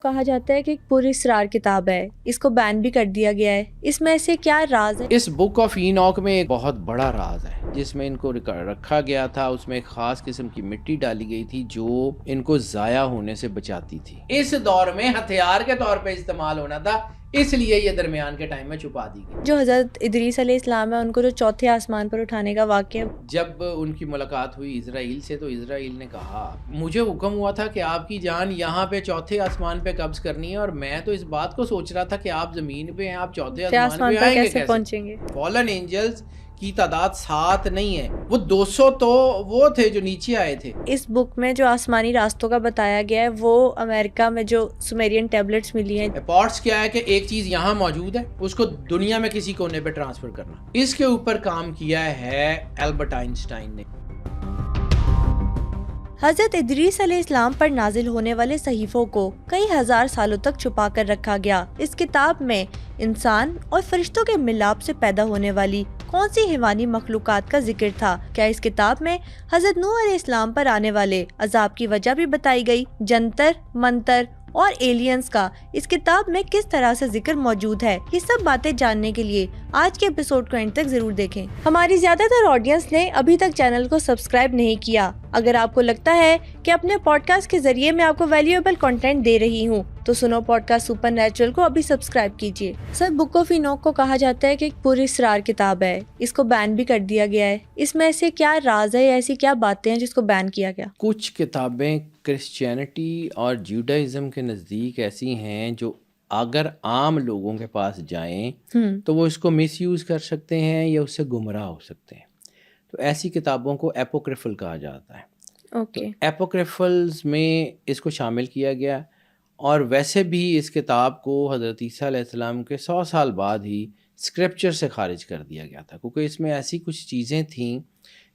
کہا جاتا ہے کہ ایک پر اسرار کتاب ہے، اس کو بین بھی کر دیا گیا ہے، اس میں ایسے کیا راز ہے؟ اس بک آف اینوک میں ایک بہت بڑا راز ہے جس میں ان کو رکھا گیا تھا. اس میں ایک خاص قسم کی مٹی ڈالی گئی تھی جو ان کو ضائع ہونے سے بچاتی تھی. اس دور میں ہتھیار کے طور پہ استعمال ہونا تھا، اس لیے یہ درمیان کے ٹائم میں چھپا دی گئی. جو حضرت ادریس علیہ السلام ہے ان کو جو چوتھے آسمان پر اٹھانے کا واقعہ، جب ان کی ملاقات ہوئی اسرائیل سے تو اسرائیل نے کہا مجھے حکم ہوا تھا کہ آپ کی جان یہاں پہ چوتھے آسمان پہ قبض کرنی ہے، اور میں تو اس بات کو سوچ رہا تھا کہ آپ زمین پہ ہیں، آپ چوتھے آسمان پہ پر آئیں گے کیسے پہنچیں گے؟ فالن اینجلز کی تعداد 7 نہیں ہے، وہ 200 تو وہ تھے جو نیچے آئے تھے. اس بک میں جو آسمانی راستوں کا بتایا گیا ہے وہ امریکہ میں جو سومیرین ٹیبلٹس ملی ہیں. اپارٹس کیا ہے کہ ایک چیز یہاں موجود ہے، اس کو دنیا میں کسی کونے پہ ٹرانسفر کرنا. اس کے اوپر کام کیا ہے البرٹ آئنسٹائن نے. حضرت ادریس علیہ السلام پر نازل ہونے والے صحیفوں کو کئی ہزار سالوں تک چھپا کر رکھا گیا. اس کتاب میں انسان اور فرشتوں کے ملاپ سے پیدا ہونے والی کون سی حیوانی مخلوقات کا ذکر تھا؟ کیا اس کتاب میں حضرت نوح علیہ السلام پر آنے والے عذاب کی وجہ بھی بتائی گئی؟ جنتر منتر اور ایلینز کا اس کتاب میں کس طرح سے ذکر موجود ہے؟ یہ سب باتیں جاننے کے لیے آج کے ایپیسوڈ کو اینڈ تک ضرور دیکھیں. ہماری زیادہ تر آڈینس نے ابھی تک چینل کو سبسکرائب نہیں کیا. اگر آپ کو لگتا ہے کہ اپنے پوڈ کاسٹ کے ذریعے میں آپ کو ویلیویبل کنٹینٹ دے رہی ہوں تو سنو پوڈ کاسٹ سپر نیچرل کو ابھی سبسکرائب کیجیے. سر، بک آف اینوک کو کہا جاتا ہے کہ ایک پر اسرار کتاب ہے، اس کو بین بھی کر دیا گیا ہے. اس میں ایسے کیا راز ہے، ایسی کیا باتیں ہیں جس کو بین کیا گیا؟ کچھ کتابیں کرسچینٹی اور جیوڈائزم کے نزدیک ایسی ہیں جو اگر عام لوگوں کے پاس جائیں تو وہ اس کو مس یوز کر سکتے ہیں یا اس سے گمراہ ہو سکتے ہیں. تو ایسی کتابوں کو ایپوکریفل کہا جاتا ہے. اوکے. ایپوکریفلز میں اس کو شامل کیا گیا، اور ویسے بھی اس کتاب کو حضرت عیسیٰ علیہ السلام کے 100 سال بعد ہی اسکرپچر سے خارج کر دیا گیا تھا، کیونکہ اس میں ایسی کچھ چیزیں تھیں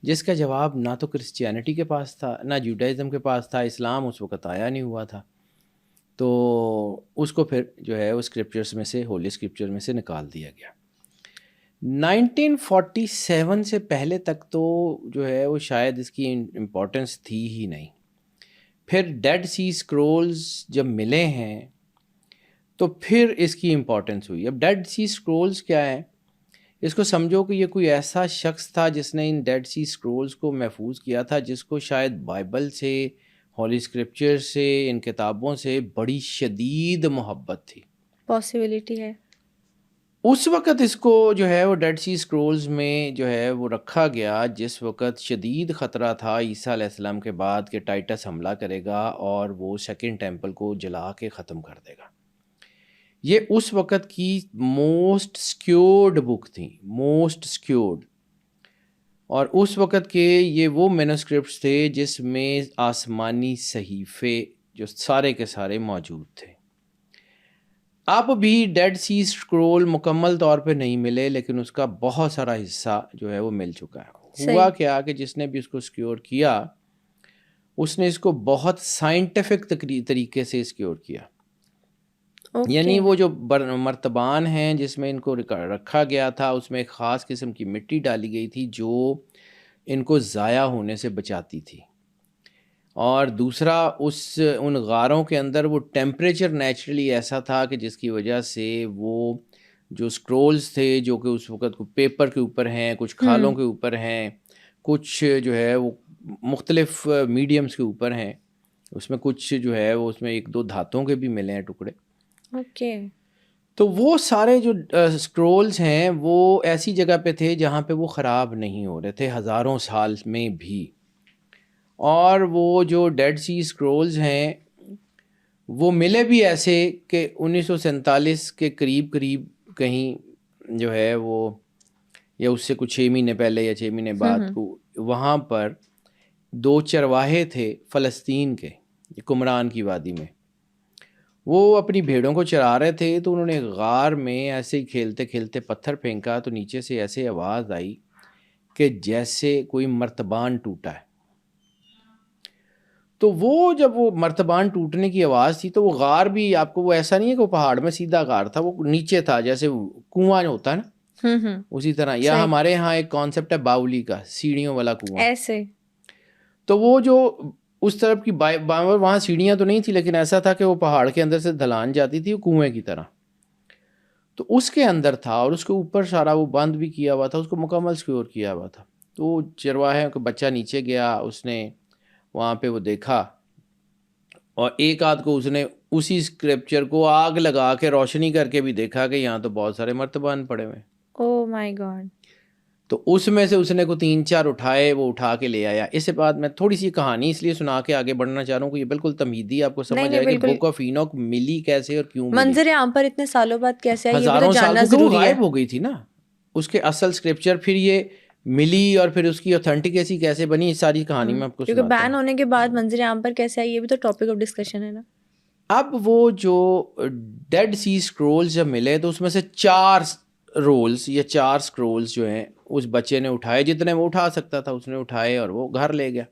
جس کا جواب نہ تو کرسچینٹی کے پاس تھا نہ جوڈائزم کے پاس تھا. اسلام اس وقت آیا نہیں ہوا تھا، تو اس کو پھر جو ہے وہ اسکرپچرس میں سے، ہولی اسکرپچر میں سے نکال دیا گیا. 1947 سے پہلے تک تو جو ہے وہ شاید اس کی امپورٹنس تھی ہی نہیں. پھر ڈیڈ سی اسکرولز جب ملے ہیں تو پھر اس کی امپورٹنس ہوئی. اب ڈیڈ سی اسکرولز کیا ہے؟ اس کو سمجھو کہ یہ کوئی ایسا شخص تھا جس نے ان ڈیڈ سی اسکرولز کو محفوظ کیا تھا، جس کو شاید بائبل سے، ہولی اسکرپچر سے، ان کتابوں سے بڑی شدید محبت تھی. پاسبلٹی ہے. اس وقت اس کو جو ہے وہ ڈیڈ سی اسکرولز میں جو ہے وہ رکھا گیا جس وقت شدید خطرہ تھا عیسیٰ علیہ السلام کے بعد کہ ٹائٹس حملہ کرے گا اور وہ سیکنڈ ٹیمپل کو جلا کے ختم کر دے گا. یہ اس وقت کی موسٹ سیکیورڈ بک تھی، موسٹ سیکیورڈ. اور اس وقت کے یہ وہ مینوسکرپٹس تھے جس میں آسمانی صحیفے جو سارے کے سارے موجود تھے. اب بھی ڈیڈ سی اسکرول مکمل طور پہ نہیں ملے، لیکن اس کا بہت سارا حصہ جو ہے وہ مل چکا ہے. ہوا کیا کہ جس نے بھی اس کو سیکیور کیا اس نے اس کو بہت سائنٹیفک طریقے سے سیکیور کیا. یعنی وہ جو مرتبان ہیں جس میں ان کو رکھا گیا تھا اس میں ایک خاص قسم کی مٹی ڈالی گئی تھی جو ان کو ضائع ہونے سے بچاتی تھی. اور دوسرا ان غاروں کے اندر وہ ٹیمپریچر نیچرلی ایسا تھا کہ جس کی وجہ سے وہ جو سکرولز تھے جو کہ اس وقت پیپر کے اوپر ہیں، کچھ کھالوں کے اوپر ہیں، کچھ جو ہے وہ مختلف میڈیمز کے اوپر ہیں، اس میں کچھ جو ہے وہ اس میں 1-2 دھاتوں کے بھی ملے ہیں ٹکڑے. اوکے. تو وہ سارے جو سکرولز ہیں وہ ایسی جگہ پہ تھے جہاں پہ وہ خراب نہیں ہو رہے تھے ہزاروں سال میں بھی. اور وہ جو ڈیڈ سی اسکرولز ہیں وہ ملے بھی ایسے کہ 1947 کے قریب کہیں جو ہے وہ، یا اس سے کچھ 6 مہینے پہلے یا 6 مہینے بعد کو، وہاں پر 2 چرواہے تھے فلسطین کے قمران کی وادی میں. وہ اپنی بھیڑوں کو چرا رہے تھے تو انہوں نے غار میں ایسے ہی کھیلتے کھیلتے پتھر پھینکا تو نیچے سے ایسے آواز آئی کہ جیسے کوئی مرتبان ٹوٹا ہے. تو وہ جب وہ مرتبان ٹوٹنے کی آواز تھی تو وہ غار بھی، آپ کو وہ ایسا نہیں ہے کہ وہ پہاڑ میں سیدھا غار تھا، وہ نیچے تھا جیسے کنواں ہوتا ہے نا اسی طرح. یا ہمارے ہاں ایک کانسیپٹ ہے باولی کا، سیڑھیوں والا کنواں ایسے. تو وہ جو اس طرف کی وہاں سیڑھیاں تو نہیں تھی، لیکن ایسا تھا کہ وہ پہاڑ کے اندر سے ڈھلان جاتی تھی کنویں کی طرح، تو اس کے اندر تھا اور اس کے اوپر سارا وہ بند بھی کیا ہوا تھا، اس کو مکمل سیکیور کیا ہوا تھا. تو چرواہے کا بچہ نیچے گیا، اس نے وہاں پہ وہ دیکھا اور ایک آدھ کو اس نے اسی اسکرپچر کو آگ لگا کے روشنی کر کے بھی دیکھا کہ یہاں تو بہت سارے مرتبان پڑے ہوئے. او مائی گاڈ. تو اس میں سے اس نے کو 3-4 اٹھائے، وہ اٹھا کے لے آیا. اس کے بعد میں تھوڑی سی کہانی اس لیے سنا کے آگے بڑھنا چاہ رہا ہوں کہ یہ بالکل تمہیدی آپ کو سمجھ آئے کہ بک آف اینوک ملی کیسے اور کیوں ملی. منظر عام پر اتنے سالوں بعد کیسے آئی، یہ بھی تو ہزاروں سال جاننا کیونکہ وہ ضروری ہے. غائب ہو گئی تھی نا اس کے اصل اسکرپچر، پھر یہ ملی اور پھر اس کی اوتھینٹیکیسی کیسے بنی، اس ساری کہانی میں آپ کو کیونکہ سناتا بین ہوں. ہونے کے بعد منظر عام پر کیسے آئی، یہ بھی تو ٹاپک آف ڈسکشن ہے نا. اب وہ جو ڈیڈ سی اسکرولز جب ملے تو اس میں سے 4 رولز یا 4 اسکرولز جو ہیں اس بچے نے اٹھائے، جتنے وہ اٹھا سکتا تھا اس نے اٹھائے اور وہ گھر لے گیا.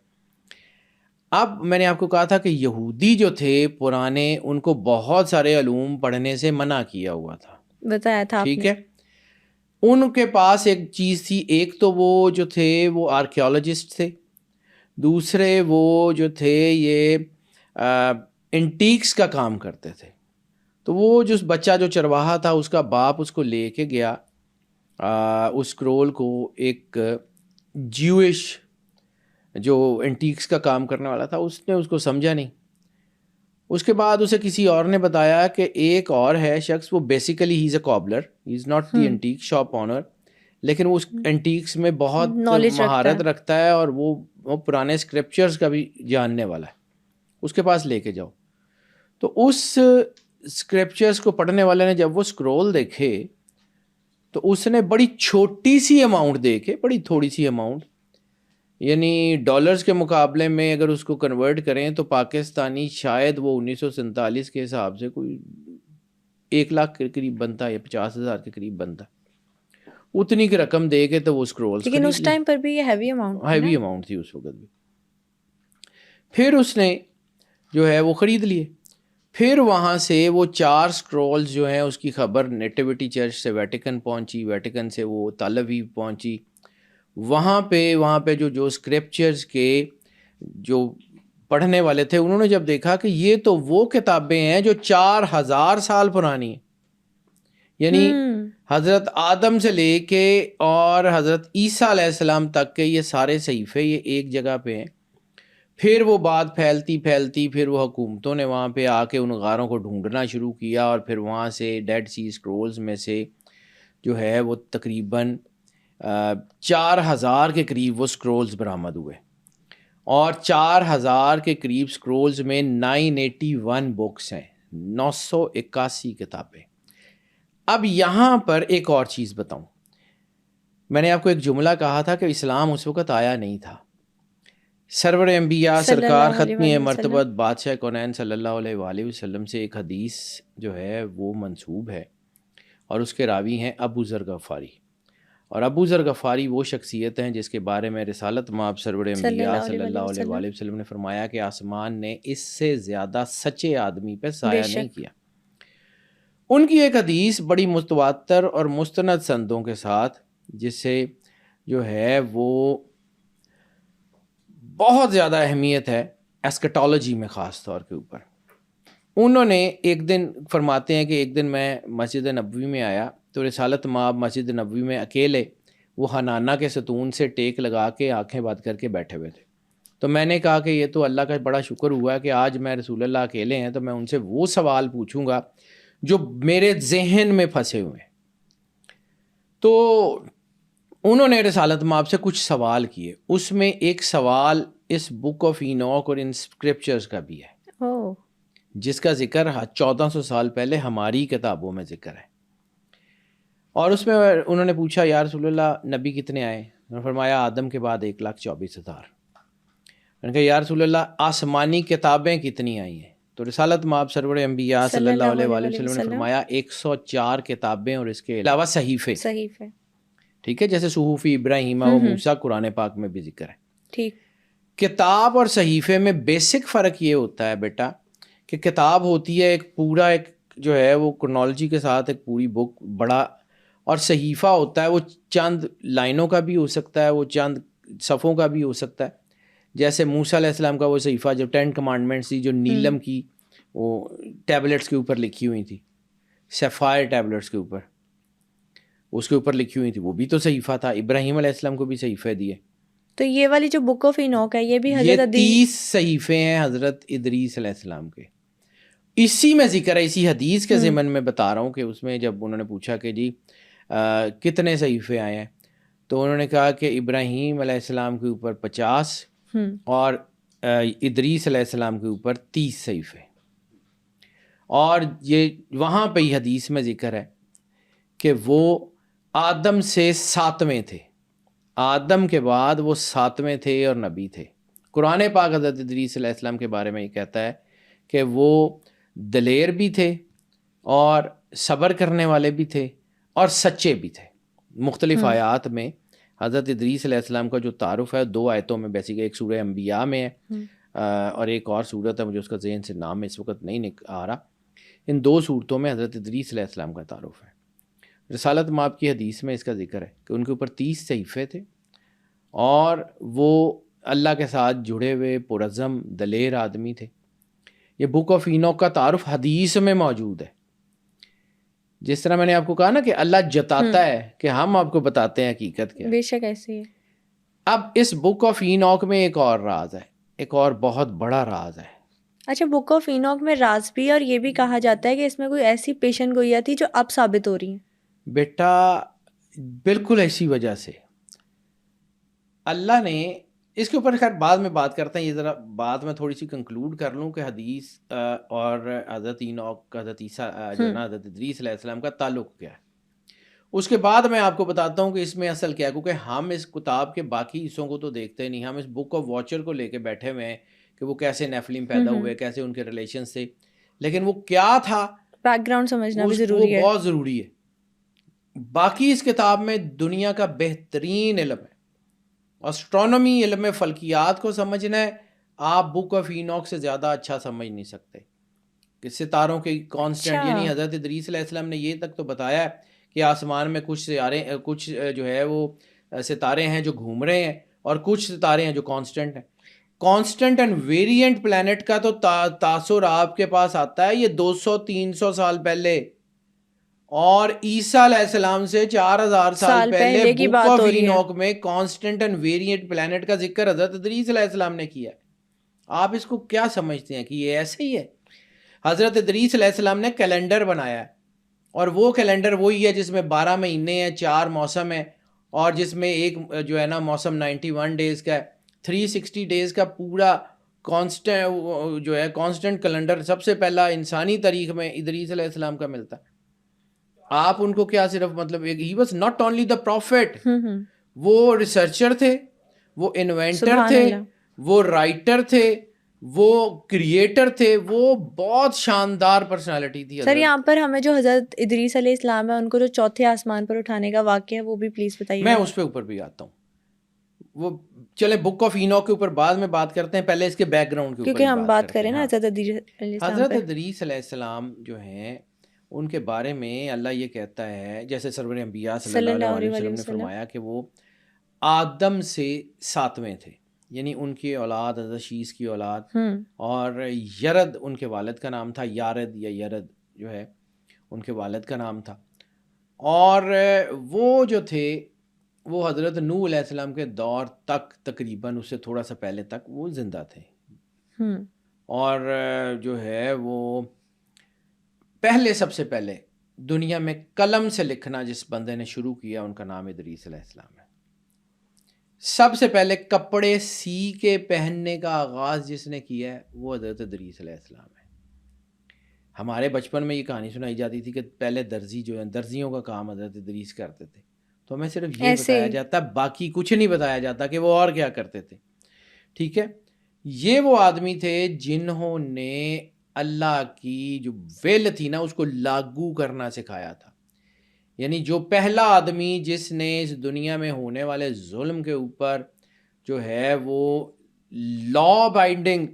اب میں نے آپ کو کہا تھا کہ یہودی جو تھے پرانے، ان کو بہت سارے علوم پڑھنے سے منع کیا ہوا تھا، بتایا تھا آپ نے. ٹھیک ہے. ان کے پاس ایک چیز تھی، ایک تو وہ جو تھے وہ آرکیولوجسٹ تھے، دوسرے وہ جو تھے یہ انٹیکس کا کام کرتے تھے. تو وہ جو بچہ جو چرواہا تھا اس کا باپ اس کو لے کے گیا اس اسکرول کو ایک جیوش جو انٹیکس کا کام کرنے والا تھا، اس نے اس کو سمجھا نہیں. اس کے بعد اسے کسی اور نے بتایا کہ ایک اور ہے شخص، وہ basically he is a cobbler, he is not the antique shop owner, لیکن وہ اس انٹیکس میں بہت مہارت رکھتا ہے اور وہ پرانے اسکرپچرز کا بھی جاننے والا ہے. اس کے پاس لے کے جاؤ. تو اس اسکرپچرز کو پڑھنے والے نے جب وہ اسکرول دیکھے تو اس نے بڑی چھوٹی سی اماؤنٹ دے کے، بڑی تھوڑی سی اماؤنٹ، یعنی ڈالرز کے مقابلے میں اگر اس کو کنورٹ کریں تو پاکستانی شاید وہ 1947 کے حساب سے کوئی 1 لاکھ کے قریب بنتا یا 50,000 کے قریب بنتا. اتنی کی رقم دے کے تو وہ اسکرولز، لیکن اس ٹائم پر بھی یہ ہیوی اماؤنٹ تھی اس وقت بھی. پھر اس نے جو ہے وہ خرید لیے. پھر وہاں سے وہ 4 اسکرولز جو ہیں اس کی خبر نیٹیوٹی چرچ سے ویٹیکن پہنچی، ویٹیکن سے وہ تل اویو پہنچی. وہاں پہ جو اسکرپچرز کے جو پڑھنے والے تھے انہوں نے جب دیکھا کہ یہ تو وہ کتابیں ہیں جو 4000 سال پرانی ہیں، یعنی حضرت آدم سے لے کے اور حضرت عیسیٰ علیہ السلام تک کے یہ سارے صحیفے یہ ایک جگہ پہ ہیں. پھر وہ بات پھیلتی پھر وہ حکومتوں نے وہاں پہ آ کے ان غاروں کو ڈھونڈنا شروع کیا اور پھر وہاں سے ڈیڈ سی اسکرولز میں سے جو ہے وہ تقریباً 4000 کے قریب وہ اسکرولز برآمد ہوئے، اور 4000 کے قریب اسکرولز میں 981 بکس ہیں، 981 کتابیں. اب یہاں پر ایک اور چیز بتاؤں. میں نے آپ کو ایک جملہ کہا تھا کہ اسلام اس وقت آیا نہیں تھا. سرور انبیاء سرکار ختمی مرتبت بادشاہ کونین صلی اللہ علیہ وآلہ وسلم سے ایک حدیث جو ہے وہ منسوب ہے اور اس کے راوی ہیں ابو ذر غفاری. اور ابو ذر غفاری وہ شخصیت ہیں جس کے بارے میں رسالت مآب سرور انبیاء صلی اللہ علیہ وآلہ وسلم نے فرمایا کہ آسمان نے اس سے زیادہ سچے آدمی پہ سایہ نہیں کیا. ان کی ایک حدیث بڑی متواتر اور مستند سندوں کے ساتھ، جس سے جو ہے وہ بہت زیادہ اہمیت ہے ایسکٹالوجی میں خاص طور کے اوپر. انہوں نے ایک دن فرماتے ہیں کہ ایک دن میں مسجد نبوی میں آیا تو رسالت مآب مسجد نبوی میں اکیلے وہ حنانہ کے ستون سے ٹیک لگا کے آنکھیں بند کر کے بیٹھے ہوئے تھے. تو میں نے کہا کہ یہ تو اللہ کا بڑا شکر ہوا کہ آج میں رسول اللہ اکیلے ہیں تو میں ان سے وہ سوال پوچھوں گا جو میرے ذہن میں پھنسے ہوئے ہیں. تو انہوں نے رسالت مآب سے کچھ سوال کیے. اس میں ایک سوال اس بک آف اینوک اور ان اسکرپچرز کا بھی ہے جس کا ذکر 1400 سال پہلے ہماری کتابوں میں ذکر ہے. اور اس میں انہوں نے پوچھا یا رسول اللہ نبی کتنے آئے؟ انہوں نے فرمایا آدم کے بعد 1,24,000. میں نے کہا یا رسول اللہ آسمانی کتابیں کتنی آئی ہیں؟ تو رسالت مآب سرور انبیاء صلی اللہ علیہ وآلہ وسلم نے فرمایا 104 کتابیں اور اس کے علاوہ صحیفے. ٹھیک ہے، جیسے صحف ابراہیم و موسیٰ قرآن پاک میں بھی ذکر ہے. ٹھیک. کتاب اور صحیفے میں بیسک فرق یہ ہوتا ہے بیٹا کہ کتاب ہوتی ہے ایک پورا ایک جو ہے وہ کرنالوجی کے ساتھ ایک پوری بک بڑا، اور صحیفہ ہوتا ہے وہ چند لائنوں کا بھی ہو سکتا ہے، وہ چند صفحوں کا بھی ہو سکتا ہے. جیسے موسیٰ علیہ السلام کا وہ صحیفہ جو 10 کمانڈمنٹس تھی جو نیلم کی وہ ٹیبلٹس کے اوپر لکھی ہوئی تھی، سیفائر ٹیبلٹس کے اوپر، اس کے اوپر لکھی ہوئی تھی، وہ بھی تو صحیفہ تھا. ابراہیم علیہ السلام کو بھی صحیفے دیے. تو یہ والی جو بک آف اینوک ہے یہ بھی یہ حضرت 30 صحیفے ہیں حضرت ادریس علیہ السلام کے. اسی میں ذکر ہے، اسی حدیث کے ضمن میں بتا رہا ہوں کہ اس میں جب انہوں نے پوچھا کہ جی کتنے صحیفے آئے ہیں، تو انہوں نے کہا کہ ابراہیم علیہ السلام کے اوپر 50 اور ادریس علیہ السلام کے اوپر 30 صحیفے. اور یہ وہاں پہ ہی حدیث میں ذکر ہے کہ وہ آدم سے 7ویں تھے، آدم کے بعد وہ 7ویں تھے اور نبی تھے. قرآن پاک حضرت ادریس علیہ السلام کے بارے میں یہ کہتا ہے کہ وہ دلیر بھی تھے اور صبر کرنے والے بھی تھے اور سچے بھی تھے. مختلف آیات میں حضرت ادریس علیہ السلام کا جو تعارف ہے 2 آیتوں میں بیسیکلی، ایک سورہ انبیاء میں ہے اور ایک اور صورت ہے، مجھے اس کا ذہن سے نام اس وقت نہیں آ رہا. ان 2 صورتوں میں حضرت ادریس علیہ السلام کا تعارف ہے. رسالت مآب کی حدیث میں اس کا ذکر ہے کہ ان کے اوپر 30 صحیفے تھے اور وہ اللہ کے ساتھ جڑے ہوئے پرعزم دلیر آدمی تھے. یہ بک آف اینوک کا تعارف حدیث میں موجود ہے. جس طرح میں نے آپ کو کہا نا کہ اللہ جتاتا ہے کہ ہم آپ کو بتاتے ہیں حقیقت کیا. بے شک ایسے ہے. اب اس بک آف اینوک میں ایک اور راز ہے، ایک اور بہت بڑا راز ہے. اچھا، بک آف اینوک میں راز بھی، اور یہ بھی کہا جاتا ہے کہ اس میں کوئی ایسی پیشن گوئیاں تھی جو اب ثابت ہو رہی ہیں. بیٹا بالکل ایسی وجہ سے اللہ نے اس کے اوپر، خیر بعد میں بات کرتے ہیں، یہ ذرا بات میں تھوڑی سی کنکلوڈ کر لوں کہ حدیث اور حضرت اینوک، حضرت عیسیٰ جو ہے نا حضرت ادریس علیہ السلام کا تعلق کیا ہے. اس کے بعد میں آپ کو بتاتا ہوں کہ اس میں اصل کیا ہے، کیونکہ ہم اس کتاب کے باقی حصوں کو تو دیکھتے نہیں، ہم اس بک آف واچر کو لے کے بیٹھے ہوئے ہیں کہ وہ کیسے نیفلیم پیدا ہوئے، کیسے ان کے ریلیشنز تھے، لیکن وہ کیا تھا بیک گراؤنڈ سمجھنا بھی ضروری ہے، وہ بہت ضروری ہے. باقی اس کتاب میں دنیا کا بہترین علم ہے، اسٹرونومی، علم فلکیات کو سمجھنا ہے، آپ بک آف اینوک سے زیادہ اچھا سمجھ نہیں سکتے کہ ستاروں کے کانسٹنٹ، یعنی حضرت ادریس علیہ السلام نے یہ تک تو بتایا ہے کہ آسمان میں کچھ جو ہے وہ ستارے ہیں جو گھوم رہے ہیں اور کچھ ستارے ہیں جو کانسٹنٹ ہیں. کانسٹنٹ اینڈ ویریئنٹ پلانٹ کا تو تاثر آپ کے پاس آتا ہے یہ 200-300 سال پہلے، اور عیسیٰ علیہ السلام سے 4000 سال پہلے بک آف اینوک میں کانسٹنٹ اینڈ ویریئنٹ پلانٹ کا ذکر حضرت ادریس علیہ السلام نے کیا ہے. آپ اس کو کیا سمجھتے ہیں کہ یہ ایسے ہی ہے؟ حضرت ادریس علیہ السلام نے کیلنڈر بنایا ہے، اور وہ کیلنڈر وہی ہے جس میں 12 مہینے ہیں، 4 موسم ہیں، اور جس میں ایک جو ہے نا موسم 91 ڈیز کا ہے. 360 ڈیز کا پورا کانسٹنٹ جو ہے کانسٹنٹ کیلنڈر سب سے پہلا انسانی تاریخ میں ادریس علیہ السلام کا ملتا ہے. آپ ان کو کیا صرف مطلب ہی was not only the prophet, وہ ریسرچر تھے، وہ انوینٹر تھے، وہ رائٹر تھے، وہ کریٹر تھے، وہ بہت شاندار پرسنالٹی تھی. سر یہاں پر ہمیں جو حضرت ادریس علیہ السلام ہے ان کو جو 4تھے آسمان پر اٹھانے کا واقعہ ہے وہ بھی پلیز بتائیے. میں اس پہ اوپر بھی آتا ہوں، وہ چلے بک آف اینوک کے اوپر بعد میں بات کرتے ہیں، پہلے اس کے بیک گراؤنڈ کے اوپر کیونکہ ہم بات کریں نا حضرت ادریس علیہ السلام. حضرت ادریس علیہ السلام جو ہیں ان کے بارے میں اللہ یہ کہتا ہے، جیسے سرور انبیاء صلی اللہ علیہ وسلم نے فرمایا کہ وہ آدم سے 7ویں تھے، یعنی ان کی اولاد حضرت شیس کی اولاد، اور یرد ان کے والد کا نام تھا، یارد یا یرد جو ہے ان کے والد کا نام تھا. اور وہ جو تھے وہ حضرت نوح علیہ السلام کے دور تک تقریباً اس سے تھوڑا سا پہلے تک وہ زندہ تھے. اور جو ہے وہ پہلے سب سے پہلے دنیا میں قلم سے لکھنا جس بندے نے شروع کیا ان کا نام ادریس علیہ السلام ہے. سب سے پہلے کپڑے سی کے پہننے کا آغاز جس نے کیا ہے وہ حضرت ادریس علیہ السلام ہے. ہمارے بچپن میں یہ کہانی سنائی جاتی تھی کہ پہلے درزی جو ہیں درزیوں کا کام حضرت ادریس کرتے تھے، تو ہمیں صرف یہ بتایا جاتا، باقی کچھ نہیں بتایا جاتا کہ وہ اور کیا کرتے تھے. ٹھیک ہے، یہ وہ آدمی تھے جنہوں نے اللہ کی جو ویل تھی نا اس کو لاگو کرنا سکھایا تھا. یعنی جو پہلا آدمی جس نے اس دنیا میں ہونے والے ظلم کے اوپر جو ہے وہ لا بائنڈنگ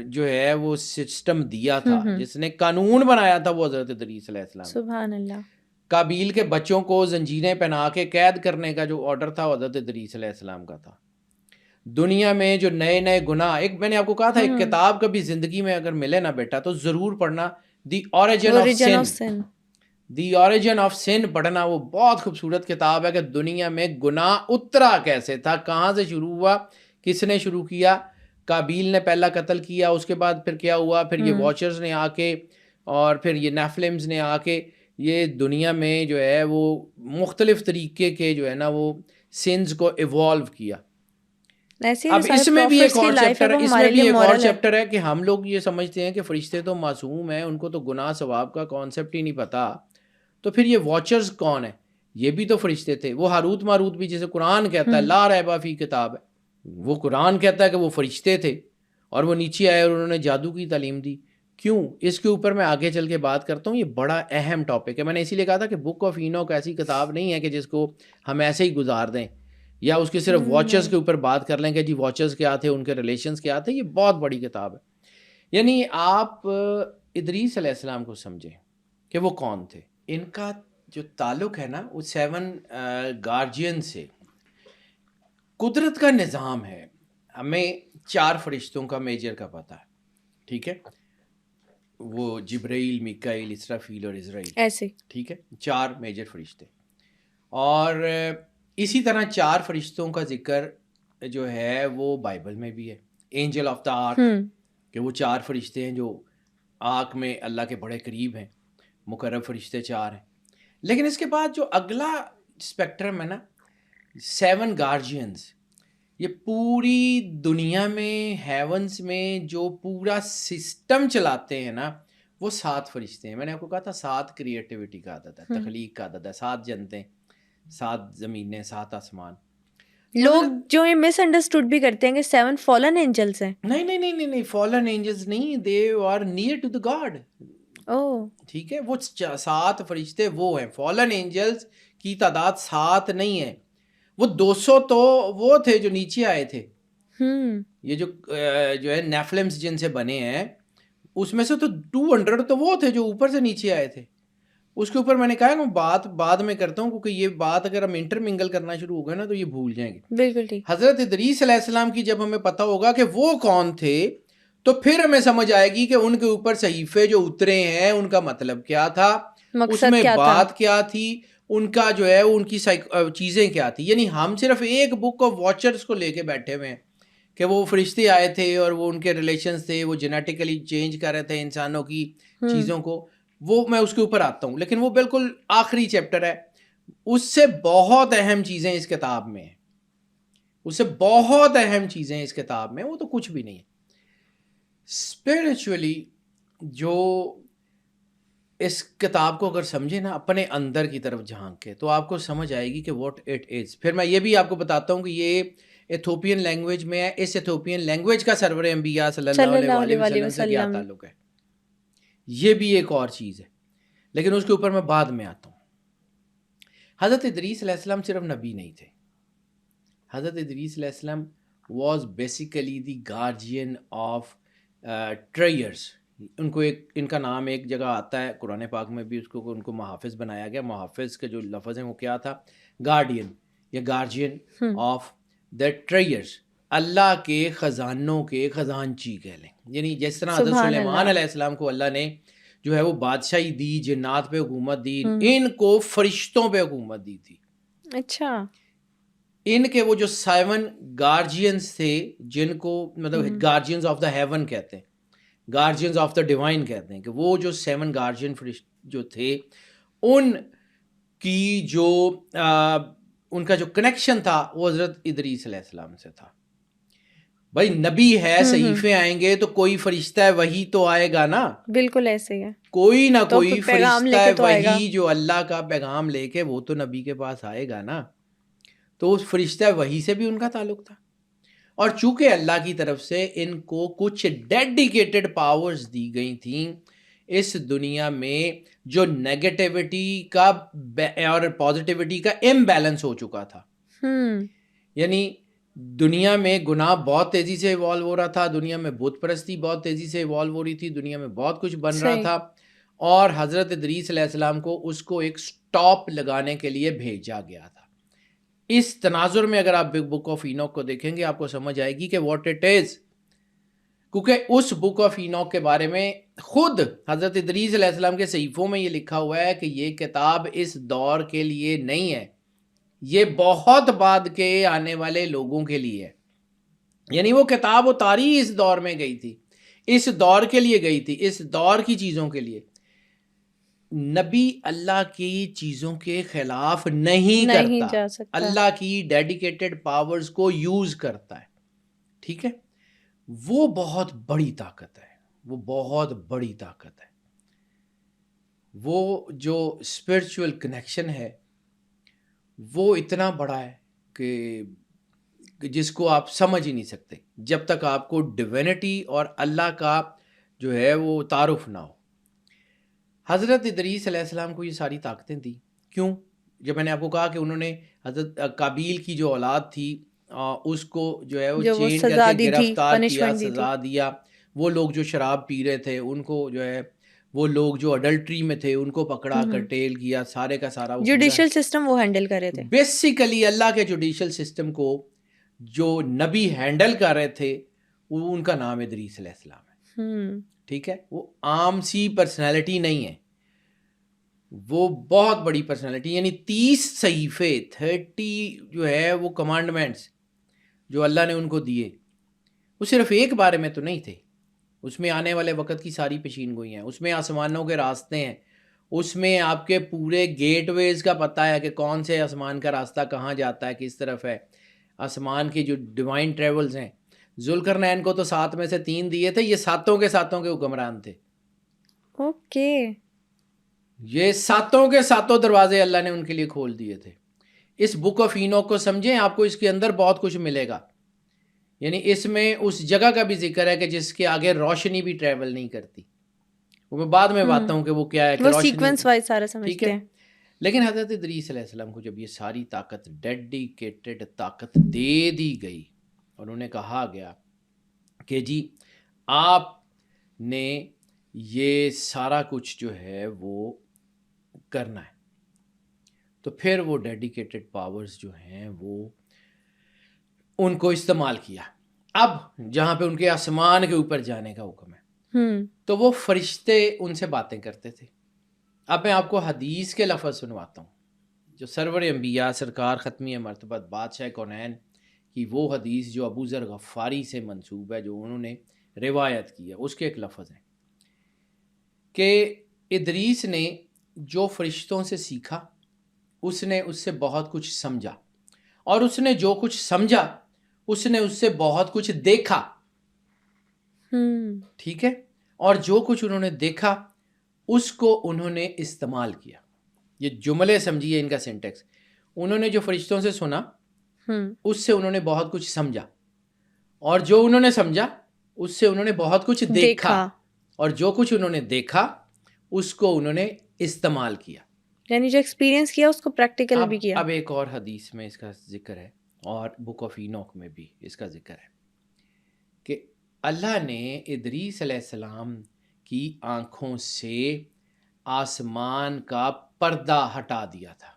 جو ہے وہ سسٹم دیا تھا، جس نے قانون بنایا تھا، وہ حضرت ادریس علیہ السلام. سبحان اللہ. قابیل کے بچوں کو زنجیریں پہنا کے قید کرنے کا جو آرڈر تھا وہ حضرت ادریس علیہ السلام کا تھا. دنیا میں جو نئے نئے گناہ، ایک میں نے آپ کو کہا تھا ایک کتاب کبھی زندگی میں اگر ملے نا بیٹا تو ضرور پڑھنا، the origin of sun, the origin of sun پڑھنا. وہ بہت خوبصورت کتاب ہے کہ دنیا میں گناہ اترا کیسے تھا، کہاں سے شروع ہوا، کس نے شروع کیا. قابیل نے پہلا قتل کیا، اس کے بعد پھر کیا ہوا، پھر یہ واچرز نے آ کے اور پھر یہ نیفلمز نے آ کے یہ دنیا میں جو ہے وہ مختلف طریقے کے جو ہے نا وہ سینز کو ایوالو کیا. اب اس میں بھی ایک اور چیپٹر ہے، اس میں بھی ایک اور چیپٹر ہے کہ ہم لوگ یہ سمجھتے ہیں کہ فرشتے تو معصوم ہیں، ان کو تو گناہ ثواب کا کانسیپٹ ہی نہیں پتا. تو پھر یہ واچرز کون ہیں؟ یہ بھی تو فرشتے تھے. وہ ہاروت ماروت بھی جیسے قرآن کہتا ہے لا ریب فی کتاب ہے، وہ قرآن کہتا ہے کہ وہ فرشتے تھے اور وہ نیچے آئے اور انہوں نے جادو کی تعلیم دی. کیوں؟ اس کے اوپر میں آگے چل کے بات کرتا ہوں. یہ بڑا اہم ٹاپک ہے. میں نے اسی لیے کہا تھا کہ بک آف اینوک ایسی کتاب نہیں ہے کہ جس کو ہم ایسے ہی گزار دیں یا اس کے صرف واچرز کے اوپر بات کر لیں کہ جی واچرز کیا تھے، ان کے ریلیشنز کیا تھے. یہ بہت بڑی کتاب ہے. یعنی آپ ادریس علیہ السلام کو سمجھیں کہ وہ کون تھے. ان کا جو تعلق ہے نا وہ 7 گارجین سے. قدرت کا نظام ہے. ہمیں 4 فرشتوں کا میجر کا پتہ ہے، ٹھیک ہے، وہ جبرائیل، میکائیل، اسرافیل اور اسرائیل، ایسے، ٹھیک ہے، 4 میجر فرشتے. اور اسی طرح 4 فرشتوں کا ذکر جو ہے وہ بائبل میں بھی ہے. اینجل آف دا آرک، کہ وہ 4 فرشتے ہیں جو آرک میں اللہ کے بڑے قریب ہیں. مقرب فرشتے 4 ہیں. لیکن اس کے بعد جو اگلا اسپیکٹرم ہے نا 7 گارجینز، یہ پوری دنیا میں ہیونز میں جو پورا سسٹم چلاتے ہیں نا وہ 7 فرشتے ہیں. میں نے آپ کو کہا تھا 7 کریٹیوٹی کا عدد ہے، تخلیق کا عدد ہے. 7 جنتیں، 7 زمینیں، 7 آسمان. لوگ جو یہ مس انڈرسٹوڈ بھی کرتے ہیں کہ 7 فالن اینجلز ہیں. نہیں، فالن اینجلز نہیں، they are near to the god. ٹھیک ہے، وہ 7 فرشتے وہ ہیں. فالن اینجلز کی تعداد 7 نہیں ہے. وہ 200 تو وہ تھے جو نیچے آئے تھے. یہ جو ہے نیفلمز جن سے بنے ہیں اس میں سے تو 200 تو وہ تھے جو اوپر سے نیچے آئے تھے. اس کے اوپر میں نے کہا کہ بات بعد میں کرتا ہوں کیونکہ یہ بات اگر ہم انٹرمنگل کرنا شروع ہو گئے نا تو یہ بھول جائیں گے. بالکل ٹھیک. حضرت ادریس علیہ السلام کی جب ہمیں پتہ ہوگا کہ وہ کون تھے تو پھر ہمیں سمجھ آئے گی کہ ان کے اوپر صحیفے جو اترے ہیں ان کا مطلب کیا تھا، اس میں بات کیا تھی، ان کا جو ہے ان کی چیزیں کیا تھی. یعنی ہم صرف ایک بک آف واچرز کو لے کے بیٹھے ہوئے ہیں کہ وہ فرشتے آئے تھے اور وہ ان کے ریلیشنز تھے، وہ جینیٹیکلی چینج کر رہے تھے انسانوں کی چیزوں کو. وہ میں اس کے اوپر آتا ہوں، لیکن وہ بالکل آخری چیپٹر ہے. اس سے بہت اہم چیزیں اس کتاب میں ہیں، اس سے بہت اہم چیزیں اس کتاب میں، وہ تو کچھ بھی نہیں ہے. اسپرچولی جو اس کتاب کو اگر سمجھے نا اپنے اندر کی طرف جھانک کے تو آپ کو سمجھ آئے گی کہ واٹ اٹ از. پھر میں یہ بھی آپ کو بتاتا ہوں کہ یہ ایتھوپین لینگویج میں ہے. اس ایتھوپین لینگویج کا سرور انبیاء صلی اللہ علیہ وسلم سے کیا تعلق ہے، یہ بھی ایک اور چیز ہے، لیکن اس کے اوپر میں بعد میں آتا ہوں. حضرت ادریس علیہ السلام صرف نبی نہیں تھے. حضرت ادریس علیہ السلام was basically the guardian of treasures. ان کا نام ایک جگہ آتا ہے قرآن پاک میں بھی، ان کو محافظ بنایا گیا. محافظ کے جو لفظ ہیں وہ کیا تھا؟ گارڈین یا گارجین آف دا ٹریئرس. اللہ کے خزانوں کے خزانچی کہہ لیں. یعنی جس طرح حضرت سلیمان علیہ السلام کو اللہ نے جو ہے وہ بادشاہی دی، جنات پہ حکومت دی، ان کو فرشتوں پہ حکومت دی تھی. اچھا. ان کے وہ جو 7 گارجینز تھے جن کو مطلب گارجینز آف دا ہیون کہتے ہیں، گارجینز آف دا ڈیوائن کہتے ہیں، کہ وہ جو 7 گارجین جو تھے ان کی جو ان کا جو کنیکشن تھا وہ حضرت ادریس علیہ السلام سے تھا. بھائی نبی ہے، صحیفے آئیں گے تو کوئی فرشتہ ہے وہی تو آئے گا نا. بالکل ایسے ہی ہے، کوئی نہ کوئی فرشتہ ہے وہی جو اللہ کا پیغام لے کے وہ تو نبی کے پاس آئے گا نا. تو اس فرشتہ وہی سے بھی ان کا تعلق تھا. اور چونکہ اللہ کی طرف سے ان کو کچھ ڈیڈیکیٹڈ پاورز دی گئی تھیں اس دنیا میں، جو نیگیٹیوٹی کا اور پازیٹیوٹی کا امبیلنس ہو چکا تھا. یعنی دنیا میں گناہ بہت تیزی سے ایوالو ہو رہا تھا، دنیا میں بت پرستی بہت تیزی سے ایوالو ہو رہی تھی، دنیا میں بہت کچھ بن رہا تھا. اور حضرت ادریس علیہ السلام کو اس کو ایک سٹاپ لگانے کے لیے بھیجا گیا تھا. اس تناظر میں اگر آپ بک آف اینوک کو دیکھیں گے آپ کو سمجھ آئے گی کہ واٹ اٹ از، کیونکہ اس بک آف اینوک کے بارے میں خود حضرت ادریس علیہ السلام کے صحیفوں میں یہ لکھا ہوا ہے کہ یہ کتاب اس دور کے لیے نہیں ہے، یہ بہت بعد کے آنے والے لوگوں کے لیے ہے. یعنی وہ کتاب اتاری اس دور میں گئی تھی، اس دور کے لیے گئی تھی، اس دور کی چیزوں کے لیے. نبی اللہ کی چیزوں کے خلاف نہیں کرتا، جا سکتا. اللہ کی ڈیڈیکیٹڈ پاورز کو یوز کرتا ہے. ٹھیک ہے، وہ بہت بڑی طاقت ہے، وہ بہت بڑی طاقت ہے. وہ جو اسپرچول کنیکشن ہے وہ اتنا بڑا ہے کہ جس کو آپ سمجھ ہی نہیں سکتے جب تک آپ کو ڈیوینٹی اور اللہ کا جو ہے وہ تعارف نہ ہو. حضرت ادریس علیہ السلام کو یہ ساری طاقتیں دی. کیوں؟ جب میں نے آپ کو کہا کہ انہوں نے حضرت قابیل کی جو اولاد تھی اس کو جو ہے وہ چین کر کے گرفتار کیا، سزا دیا. وہ لوگ جو شراب پی رہے تھے ان کو جو ہے، وہ لوگ جو اڈلٹری میں تھے ان کو پکڑا کر ٹیل کیا، سارے کا سارا جوڈیشل سسٹم وہ ہینڈل کر رہے تھے. بیسیکلی اللہ کے جوڈیشل سسٹم کو جو نبی ہینڈل کر رہے تھے وہ ان کا نام ادریس علیہ السلام ہے. ٹھیک ہے، وہ عام سی پرسنالٹی نہیں ہے، وہ بہت بڑی پرسنالٹی. یعنی 30 صحیفے، 30 جو ہے وہ کمانڈمنٹس جو اللہ نے ان کو دیے، وہ صرف ایک بارے میں تو نہیں تھے. اس میں آنے والے وقت کی ساری پیشین گوئی ہیں، اس میں آسمانوں کے راستے ہیں، اس میں آپ کے پورے گیٹ ویز کا پتہ ہے کہ کون سے آسمان کا راستہ کہاں جاتا ہے، کس طرف ہے. آسمان کی جو ڈیوائن ٹریولز ہیں، ذوالقرنین کو تو 7 میں سے 3 دیے تھے، یہ 7 کے حکمران تھے. اوکے، یہ 7 دروازے اللہ نے ان کے لیے کھول دیے تھے. اس بک آف اینوک کو سمجھیں، آپ کو اس کے اندر بہت کچھ ملے گا. یعنی اس میں اس جگہ کا بھی ذکر ہے کہ جس کے آگے روشنی بھی ٹریول نہیں کرتی. وہ میں بعد میں بات ہوں کہ وہ کیا ہے، کہ وہ سیکوینس وائز سارا سمجھتے ہیں. لیکن حضرت ادریس علیہ السلام کو جب یہ ساری طاقت، ڈیڈیکیٹڈ طاقت دے دی گئی اور انہیں کہا گیا کہ جی آپ نے یہ سارا کچھ جو ہے وہ کرنا ہے، تو پھر وہ ڈیڈیکیٹڈ پاورز جو ہیں وہ ان کو استعمال کیا. اب جہاں پہ ان کے آسمان کے اوپر جانے کا حکم ہے تو وہ فرشتے ان سے باتیں کرتے تھے. اب میں آپ کو حدیث کے لفظ سنواتا ہوں جو سرور انبیاء سرکار ختمی مرتبت بادشاہ کونین کی وہ حدیث جو ابو ذر غفاری سے منسوب ہے، جو انہوں نے روایت کی ہے. اس کے ایک لفظ ہیں کہ ادریس نے جو فرشتوں سے سیکھا اس نے اس سے بہت کچھ سمجھا، اور اس نے جو کچھ سمجھا اس نے اس سے بہت کچھ دیکھا. ٹھیک ہے، اور جو کچھ انہوں نے دیکھا اس کو انہوں نے استعمال کیا. یہ جملے سمجھیے ان کا سینٹیکس. انہوں نے جو فرشتوں سے سنا اس سے انہوں نے بہت کچھ سمجھا، اور جو انہوں نے سمجھا اس سے انہوں نے بہت کچھ دیکھا، اور جو کچھ انہوں نے دیکھا اس کو انہوں نے استعمال کیا. یعنی جو ایکسپیرینس کیا اس کو پریکٹیکل بھی کیا. اب ایک اور حدیث میں اس کا ذکر ہے اور بک آف اینوک میں بھی اس کا ذکر ہے کہ اللہ نے ادریس علیہ السلام کی آنکھوں سے آسمان کا پردہ ہٹا دیا تھا.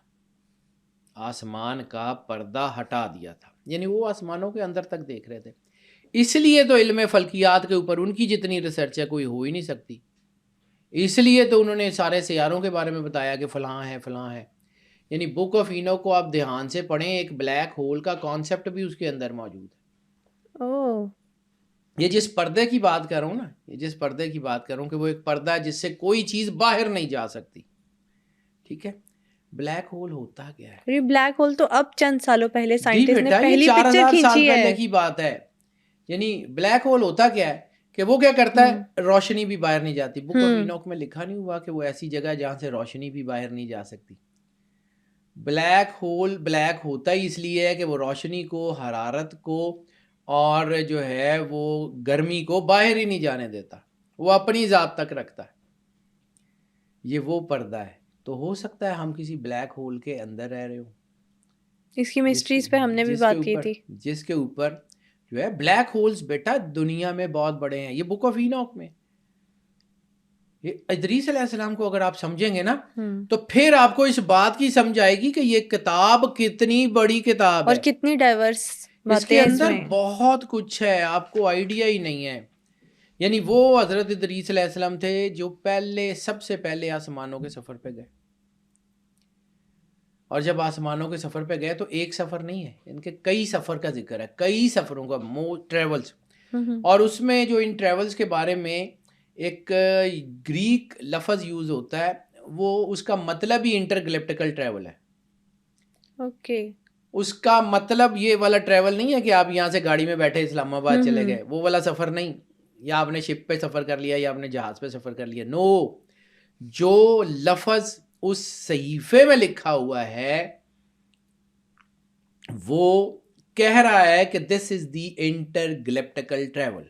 آسمان کا پردہ ہٹا دیا تھا، یعنی وہ آسمانوں کے اندر تک دیکھ رہے تھے. اس لیے تو علم فلکیات کے اوپر ان کی جتنی ریسرچ ہے کوئی ہو ہی نہیں سکتی. اس لیے تو انہوں نے سارے سیاروں کے بارے میں بتایا کہ فلاں ہے فلاں ہے. یعنی بک آف اینوک کو آپ دھیان سے پڑھیں، ایک بلیک ہول کا کانسیپٹ بھی اس کے اندر موجود ہے. یہ جس پردے کی بات کر رہا ہوں نا، یہ جس پردے کی بات کر رہا ہوں کہ وہ ایک پردہ ہے جس سے کوئی چیز باہر نہیں جا سکتی. ٹھیک ہے، بلیک ہول ہوتا کیا ہے؟ یہ بلیک ہول تو اب چند سالوں پہلے سائنٹسٹ نے بیٹا پہلی یہ 4000 پکچر سال کھینچی پہلے ہے. کی بات ہے. یعنی بلیک ہول ہوتا کیا ہے کہ وہ کیا کرتا ہے، روشنی بھی باہر نہیں جاتی. بک آف اینوک میں لکھا نہیں ہوا کہ وہ ایسی جگہ ہے جہاں سے روشنی بھی باہر نہیں جا سکتی. بلیک ہول بلیک ہوتا ہی اس لیے ہے کہ وہ روشنی کو، حرارت کو اور جو ہے وہ گرمی کو باہر ہی نہیں جانے دیتا، وہ اپنی ذات تک رکھتا ہے. یہ وہ پردہ ہے. تو ہو سکتا ہے ہم کسی بلیک ہول کے اندر رہ رہے ہوں. اس کی مسٹریز پہ ہم نے بھی بات کی تھی، جس کے اوپر جو ہے بلیک ہولز بیٹا دنیا میں بہت بڑے ہیں. یہ بک آف اینوک میں یہ ادریس علیہ السلام کو اگر آپ سمجھیں گے نا ہوں، تو پھر آپ کو اس بات کی سمجھ آئے گی کہ یہ کتاب کتنی بڑی کتاب اور ہے. کتنی ڈائیورس اس باتیں کے ہیں اس اندر میں. بہت کچھ ہے، آپ کو آئیڈیا ہی نہیں ہے. یعنی وہ حضرت ادریس علیہ السلام تھے جو سب سے پہلے آسمانوں کے سفر پہ گئے. اور جب آسمانوں کے سفر پہ گئے تو ایک سفر نہیں ہے، ان کے کئی سفر کا ذکر ہے، کئی سفروں کا، ٹریولز. ہوں، اور اس میں جو ان ٹریولز کے بارے میں ایک گریک لفظ یوز ہوتا ہے، وہ اس کا مطلب ہی انٹر گلیپٹیکل ٹریول ہے. اوکے. اس کا مطلب یہ والا ٹریول نہیں ہے کہ آپ یہاں سے گاڑی میں بیٹھے اسلام آباد چلے ہوں، گئے، وہ والا سفر نہیں، یا آپ نے شپ پہ سفر کر لیا یا آپ نے جہاز پہ سفر کر لیا. نو، جو لفظ اس صحیفے میں لکھا ہوا ہے وہ کہہ رہا ہے کہ دس از دی انٹر گلیپٹیکل ٹریول.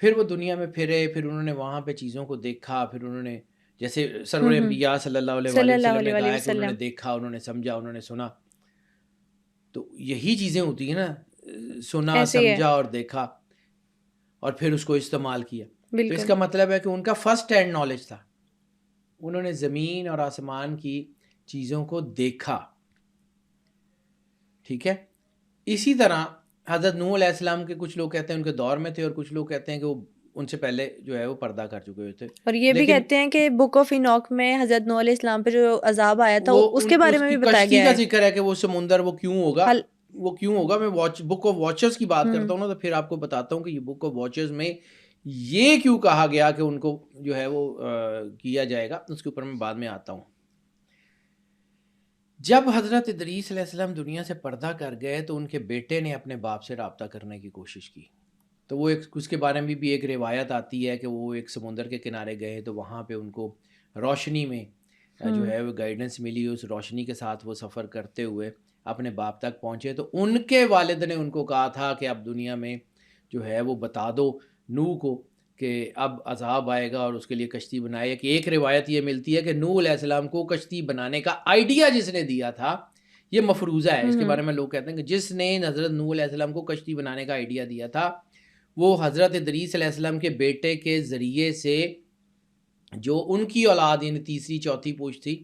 پھر وہ دنیا میں پھرے، پھر انہوں نے وہاں پہ چیزوں کو دیکھا، پھر انہوں نے جیسے سرور ہوں، انبیاء صلی اللہ علیہ صلی وآلہ اللہ وسلم نے علیہ وآلہ کہا ہے کہ انہوں نے وسلم. دیکھا، انہوں نے سمجھا، انہوں نے سنا. تو یہی چیزیں ہوتی ہیں نا، سنا، ایسے ہی ہے، سمجھا اور دیکھا اور پھر اس کو استعمال کیا. تو اس بالکل. کا مطلب ہے کہ ان کا فرسٹ ہینڈ نالج تھا، انہوں نے زمین اور آسمان کی چیزوں کو دیکھا. ٹھیک ہے. اسی طرح حضرت نوح علیہ السلام کے کچھ لوگ کہتے ہیں ان کے دور میں تھے، اور کچھ لوگ کہتے ہیں کہ وہ ان سے پہلے جو ہے وہ پردہ کر چکے ہوئے تھے. اور یہ بھی لیکن کہتے ہیں کہ بک آف اینوک میں حضرت نوح علیہ السلام پہ جو عذاب آیا تھا وہ اس کے بارے اس میں کی بھی بتایا کشتی گیا کا ہے. ذکر ہے کہ وہ سمندر وہ کیوں ہوگا، حل وہ کیوں ہوگا. میں بک آف واچرز کی بات ہوں، کرتا ہوں نا، تو پھر آپ کو بتاتا ہوں کہ یہ بک آف واچرز میں یہ کیوں کہا گیا کہ ان کو جو ہے وہ کیا جائے گا، اس کے اوپر میں بعد میں آتا ہوں. جب حضرت ادریس علیہ السلام دنیا سے پردہ کر گئے تو ان کے بیٹے نے اپنے باپ سے رابطہ کرنے کی کوشش کی. تو وہ اس کے بارے میں بھی ایک روایت آتی ہے کہ وہ ایک سمندر کے کنارے گئے تو وہاں پہ ان کو روشنی میں جو ہوں، ہے وہ گائیڈنس ملی. اس روشنی کے ساتھ وہ سفر کرتے ہوئے اپنے باپ تک پہنچے. تو ان کے والد نے ان کو کہا تھا کہ اب دنیا میں جو ہے وہ بتا دو نوح کو کہ اب عذاب آئے گا اور اس کے لیے کشتی بنائے. کہ ایک روایت یہ ملتی ہے کہ نوح علیہ السلام کو کشتی بنانے کا آئیڈیا جس نے دیا تھا، یہ مفروضہ ہے، اس کے بارے میں لوگ کہتے ہیں کہ جس نے حضرت نوح علیہ السلام کو کشتی بنانے کا آئیڈیا دیا تھا وہ حضرت ادریس علیہ السلام کے بیٹے کے ذریعے سے، جو ان کی اولاد یعنی تیسری چوتھی پوچھ تھی،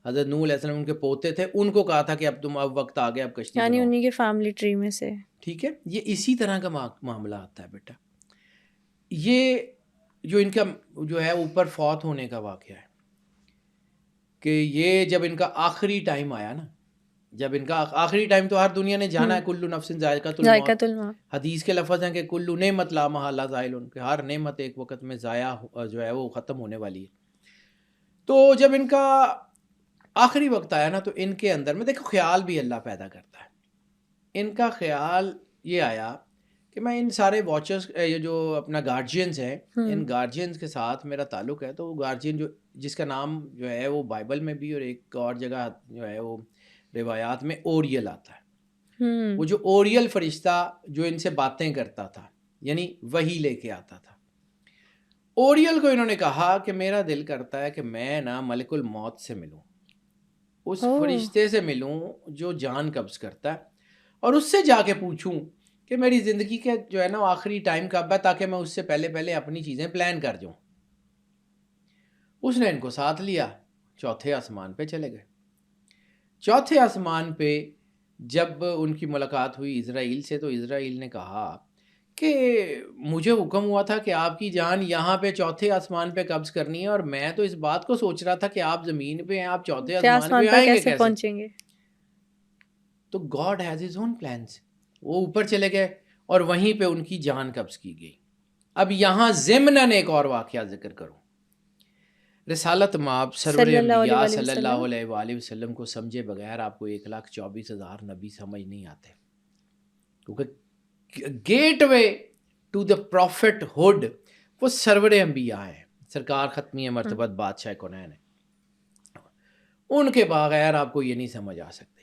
حضرت نوح علیہ السلام ان کے پوتے تھے، ان کو کہا تھا کہ اب تم اب وقت آ گیا، اب کشتی یعنی بناؤ. انہی کے فیملی ٹری میں سے. ٹھیک ہے. یہ اسی طرح کا معاملہ آتا ہے بیٹا. یہ جو ان کا جو ہے اوپر فوت ہونے کا واقعہ ہے کہ یہ جب ان کا آخری ٹائم آیا نا، جب ان کا آخری ٹائم تو ہر دنیا نے جانا ہے، کلو نفس ذائقۃ الموت. ذائقۃ الموت. حدیث کے لفظ ہیں کہ کلو نعمت لا محالہ زائل، کہ ہر نعمت ایک وقت میں ضائع جو ہے وہ ختم ہونے والی ہے. تو جب ان کا آخری وقت آیا نا تو ان کے اندر میں دیکھو خیال بھی اللہ پیدا کرتا ہے. ان کا خیال یہ آیا کہ میں ان سارے واچرز، یہ جو اپنا گارجینز ہیں، ان گارجینز کے ساتھ میرا تعلق ہے. تو وہ گارجین جس کا نام جو ہے وہ بائبل میں بھی اور ایک اور جگہ جو ہے وہ روایات میں اوریل آتا ہے. وہ جو اوریل فرشتہ جو ان سے باتیں کرتا تھا، یعنی وحی لے کے آتا تھا، اوریل کو انہوں نے کہا کہ میرا دل کرتا ہے کہ میں نا ملک الموت سے ملوں، اس فرشتے سے ملوں جو جان قبض کرتا ہے، اور اس سے جا کے پوچھوں کہ میری زندگی کے جو ہے نا آخری ٹائم کب ہے، تاکہ میں اس سے پہلے اپنی چیزیں پلان کر جاؤں. اس نے ان کو ساتھ لیا، چوتھے آسمان پہ چلے گئے. چوتھے آسمان پہ جب ان کی ملاقات ہوئی اسرائیل سے، تو اسرائیل نے کہا کہ مجھے حکم ہوا تھا کہ آپ کی جان یہاں پہ چوتھے آسمان پہ قبض کرنی ہے، اور میں تو اس بات کو سوچ رہا تھا کہ آپ زمین پہ ہیں، آپ چوتھے آسمان پہ پر آئیں گے کیسے کیسے؟ پہنچیں گے؟ تو God has his own plans. وہ اوپر چلے گئے اور وہیں پہ ان کی جان قبض کی گئی. اب یہاں ضمناً ایک اور واقعہ ذکر کروں. رسالت مآب سرور صلی اللہ علیہ انبیاء وآلہ صلی وسلم. اللہ علیہ وآلہ وسلم کو سمجھے بغیر آپ کو 1,24,000 نبی سمجھ نہیں آتے، کیونکہ gateway to the prophethood وہ سرور انبیاء ہیں، سرکار ختمی مرتبت بادشاہ کونین ہے. ان کے بغیر آپ کو یہ نہیں سمجھ آ سکتے.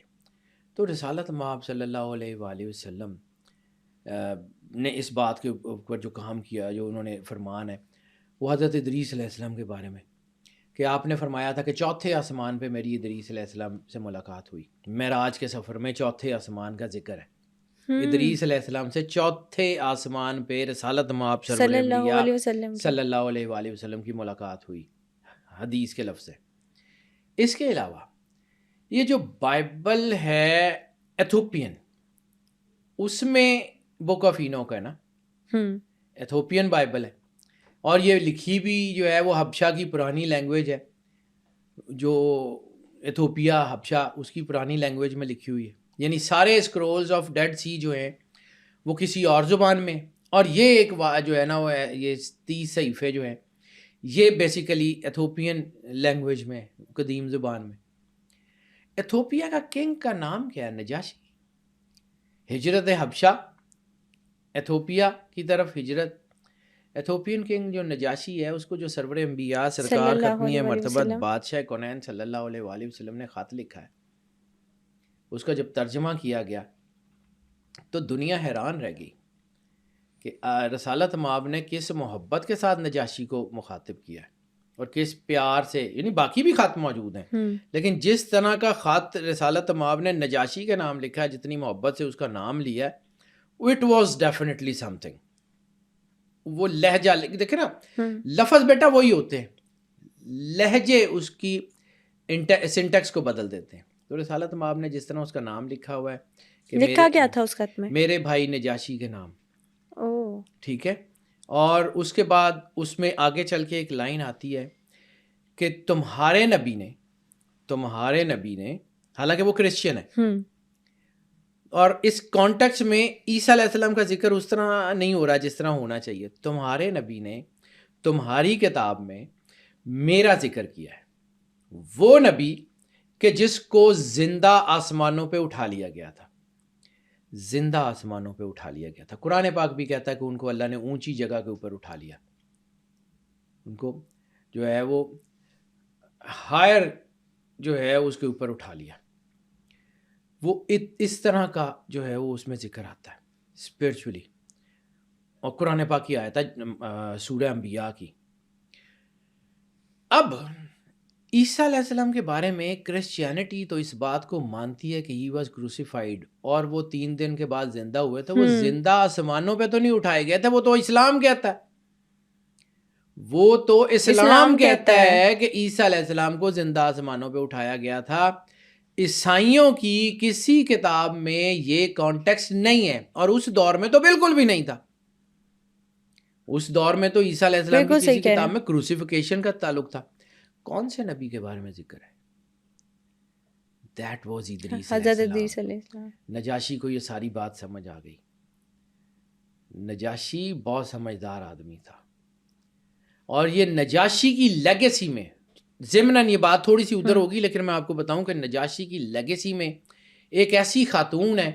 تو رسالت مآب صلی اللہ علیہ وآلہ وسلم نے اس بات کے اوپر جو کام کیا، جو انہوں نے فرمان ہے، وہ حضرت ادریس علیہ السلام کے بارے میں کہ آپ نے فرمایا تھا کہ چوتھے آسمان پہ میری ادریس علیہ السلام سے ملاقات ہوئی. معراج کے سفر میں چوتھے آسمان کا ذکر ہے. ادریس علیہ السلام سے چوتھے آسمان پہ رسالت مآب سرور صلی اللہ انبیاء علیہ وسلم کی۔ صلی اللہ علیہ وآلہ وسلم کی ملاقات ہوئی، حدیث کے لفظ ہے۔ اس کے علاوہ یہ جو بائبل ہے ایتھوپین، اس میں بک آف اینوک ہے نا، ایتھوپین بائبل ہے، اور یہ لکھی بھی جو ہے وہ حبشہ کی پرانی لینگویج ہے، جو ایتھوپیا حبشہ اس کی پرانی لینگویج میں لکھی ہوئی ہے، یعنی سارے اسکرولز آف ڈیڈ سی جو ہیں وہ کسی اور زبان میں، اور یہ ایک جو ہے نا وہ ہے یہ 30 صحیفے جو ہیں یہ بیسیکلی ایتھوپین لینگویج میں، قدیم زبان میں۔ ایتھوپیا کا کنگ کا نام کیا ہے؟ نجاشی۔ ہجرت حبشہ، ایتھوپیا کی طرف ہجرت، ایتھوپین کنگ جو نجاشی ہے اس کو جو سرور انبیاء سرکار ختمی مرتبت بادشاہ کونین صلی اللہ علیہ وآلہ وسلم نے خط لکھا ہے، اس کا جب ترجمہ کیا گیا تو دنیا حیران رہ گئی کہ رسالت مآب نے کس محبت کے ساتھ نجاشی کو مخاطب کیا ہے اور کس پیار سے، یعنی باقی بھی خط موجود ہیں لیکن جس طرح کا خط رسالت مآب نے نجاشی کے نام لکھا ہے، جتنی محبت سے اس کا نام لیا ہے، it was definitely some thing. وہ لہجہ دیکھیں نا، لفظ بیٹا وہی ہوتے ہیں، لہجے اس کی سنٹیکس کو بدل دیتے ہیں۔ تو رسالت مآب نے جس طرح اس کا نام لکھا ہوا ہے کہ لکھا کیا تھا اس خط میں؟ میرے بھائی نجاشی کے نام، ٹھیک ہے، اور اس کے بعد اس میں آگے چل کے ایک لائن آتی ہے کہ تمہارے نبی نے، حالانکہ وہ کرسچین ہے، اور اس کانٹیکس میں عیسیٰ علیہ السلام کا ذکر اس طرح نہیں ہو رہا جس طرح ہونا چاہیے، تمہارے نبی نے تمہاری کتاب میں میرا ذکر کیا ہے، وہ نبی کہ جس کو زندہ آسمانوں پہ اٹھا لیا گیا تھا، زندہ آسمانوں پہ اٹھا لیا گیا تھا۔ قرآن پاک بھی کہتا ہے کہ ان کو اللہ نے اونچی جگہ کے اوپر اٹھا لیا، ان کو جو ہے وہ ہائر جو ہے اس کے اوپر اٹھا لیا۔ وہ اس طرح کا جو ہے وہ اس میں ذکر آتا ہے اسپرچولی، اور قرآن پاک کی آیت ہے سورہ انبیاء کی۔ اب عیسیٰ علیہ السلام کے بارے میں کرسچینٹی تو اس بات کو مانتی ہے کہ ہی واز کروسیفائیڈ، اور وہ 3 دن کے بعد زندہ ہوئے تھے۔ وہ زندہ آسمانوں پہ تو نہیں اٹھائے گئے تھے، وہ تو اسلام کہتا ہے، وہ تو اسلام کہتا ہے کہ عیسیٰ علیہ السلام کو زندہ آسمانوں پہ اٹھایا گیا تھا۔ عیسائیوں کی کسی کتاب میں یہ کانٹیکسٹ نہیں ہے، اور اس دور میں تو بالکل بھی نہیں تھا۔ اس دور میں تو عیسیٰ علیہ السلام کی کسی کتاب میں کروسیفیکیشن کا تعلق تھا۔ کون سے نبی کے بارے میں ذکر ہے؟ دیٹ واز ادریس علیہ السلام۔ نجاشی کو یہ ساری بات سمجھ آ گئی۔ نجاشی بہت سمجھدار آدمی تھا، اور یہ نجاشی کی لیگیسی میں، ضمناً یہ بات تھوڑی سی ادھر ہوگی لیکن میں آپ کو بتاؤں کہ نجاشی کی لیگیسی میں ایک ایسی خاتون ہے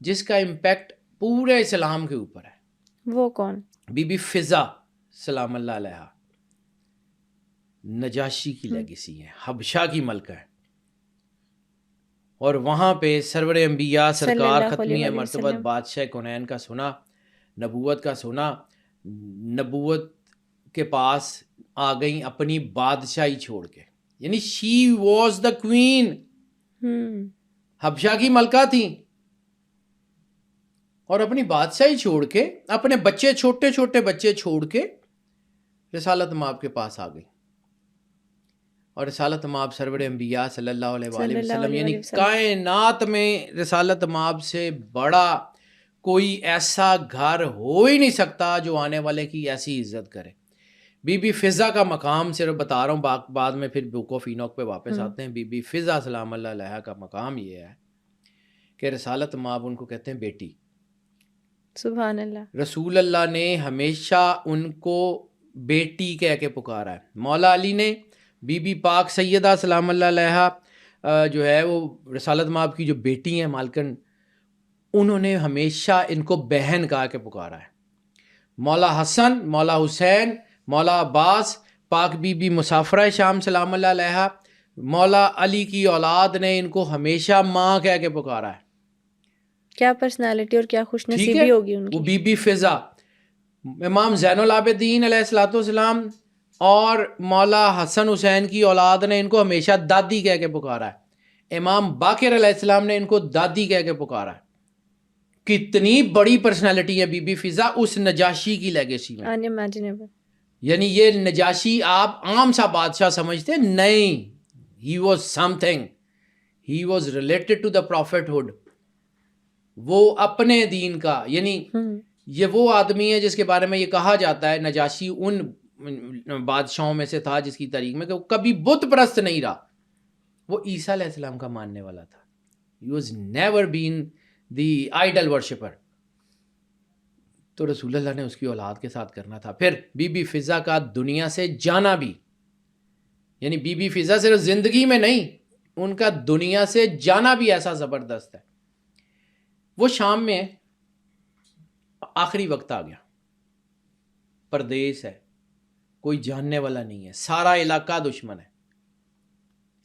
جس کا امپیکٹ پورے اسلام کے اوپر ہے۔ وہ کون؟ بی بی فضا سلام اللہ علیہ، نجاشی کی لیگیسی ہے، حبشہ کی ملکہ ہے، اور وہاں پہ سرور انبیاء سرکار ختمی مرتبت بادشاہ کونین کا سنا، نبوت کا سنا، نبوت کے پاس آ گئیں اپنی بادشاہی چھوڑ کے، یعنی شی واز دا کوئین، حبشہ کی ملکہ تھیں، اور اپنی بادشاہی چھوڑ کے، اپنے بچے، چھوٹے چھوٹے بچے چھوڑ کے رسالت مآب کے پاس آ گئی، اور رسالت مآب سرور انبیاء صلی اللہ علیہ وآلہ وسلم، یعنی کائنات میں رسالت مآب سے بڑا کوئی ایسا گھر ہو ہی نہیں سکتا جو آنے والے کی ایسی عزت کرے۔ بی بی فضا کا مقام صرف بتا رہا ہوں، بعد میں پھر بک آف اینوک پہ واپس آتے ہیں۔ بی بی فضا سلام اللہ علیہ کا مقام یہ ہے کہ رسالت مآب ان کو کہتے ہیں بیٹی، سبحان اللہ۔ رسول اللہ نے ہمیشہ ان کو بیٹی کہہ کے پکارا ہے۔ مولا علی نے بی بی پاک سیدہ سلام اللہ علیہ جو ہے وہ رسالت مآب کی جو بیٹی ہیں مالکن، انہوں نے ہمیشہ ان کو بہن کہا کے پکارا ہے۔ مولا حسن، مولا حسین، مولا عباس، پاک بی بی مسافرہ شام سلام اللہ علیہ، مولا علی کی اولاد نے ان کو ہمیشہ ماں کہہ کے پکارا ہے۔ کیا پرسنالٹی اور کیا خوش نصیبی ہوگی ان کی۔ وہ بی بی فضا، امام زین العابدین علیہ الصلوۃ والسلام اور مولا حسن حسین کی اولاد نے ان کو ہمیشہ دادی کہہ کے پکارا ہے۔ امام باقر علیہ السلام نے ان کو دادی کہہ کے پکارا ہے۔ کتنی بڑی پرسنالٹی ہے بی بی فضا اس نجاشی کی لیگیسی میں. unimaginable. یعنی یہ نجاشی آپ عام سا بادشاہ سمجھتے ہیں؟ نہیں، he was something, he was related to the prophethood. وہ اپنے دین کا، یعنی یہ وہ آدمی ہے جس کے بارے میں یہ کہا جاتا ہے نجاشی ان بادشاہوں میں سے تھا جس کی تاریخ میں کہ وہ کبھی بت پرست نہیں رہا، وہ عیسیٰ علیہ السلام کا ماننے والا تھا. He was never been the idol worshipper. تو رسول اللہ نے اس کی اولاد کے ساتھ کرنا تھا. پھر بی بی فضا کا دنیا سے جانا بھی، یعنی بی بی فضا صرف زندگی میں نہیں، ان کا دنیا سے جانا بھی ایسا زبردست ہے. وہ شام میں آخری وقت آ گیا، پردیس ہے، کوئی جاننے والا نہیں ہے، سارا علاقہ دشمن ہے،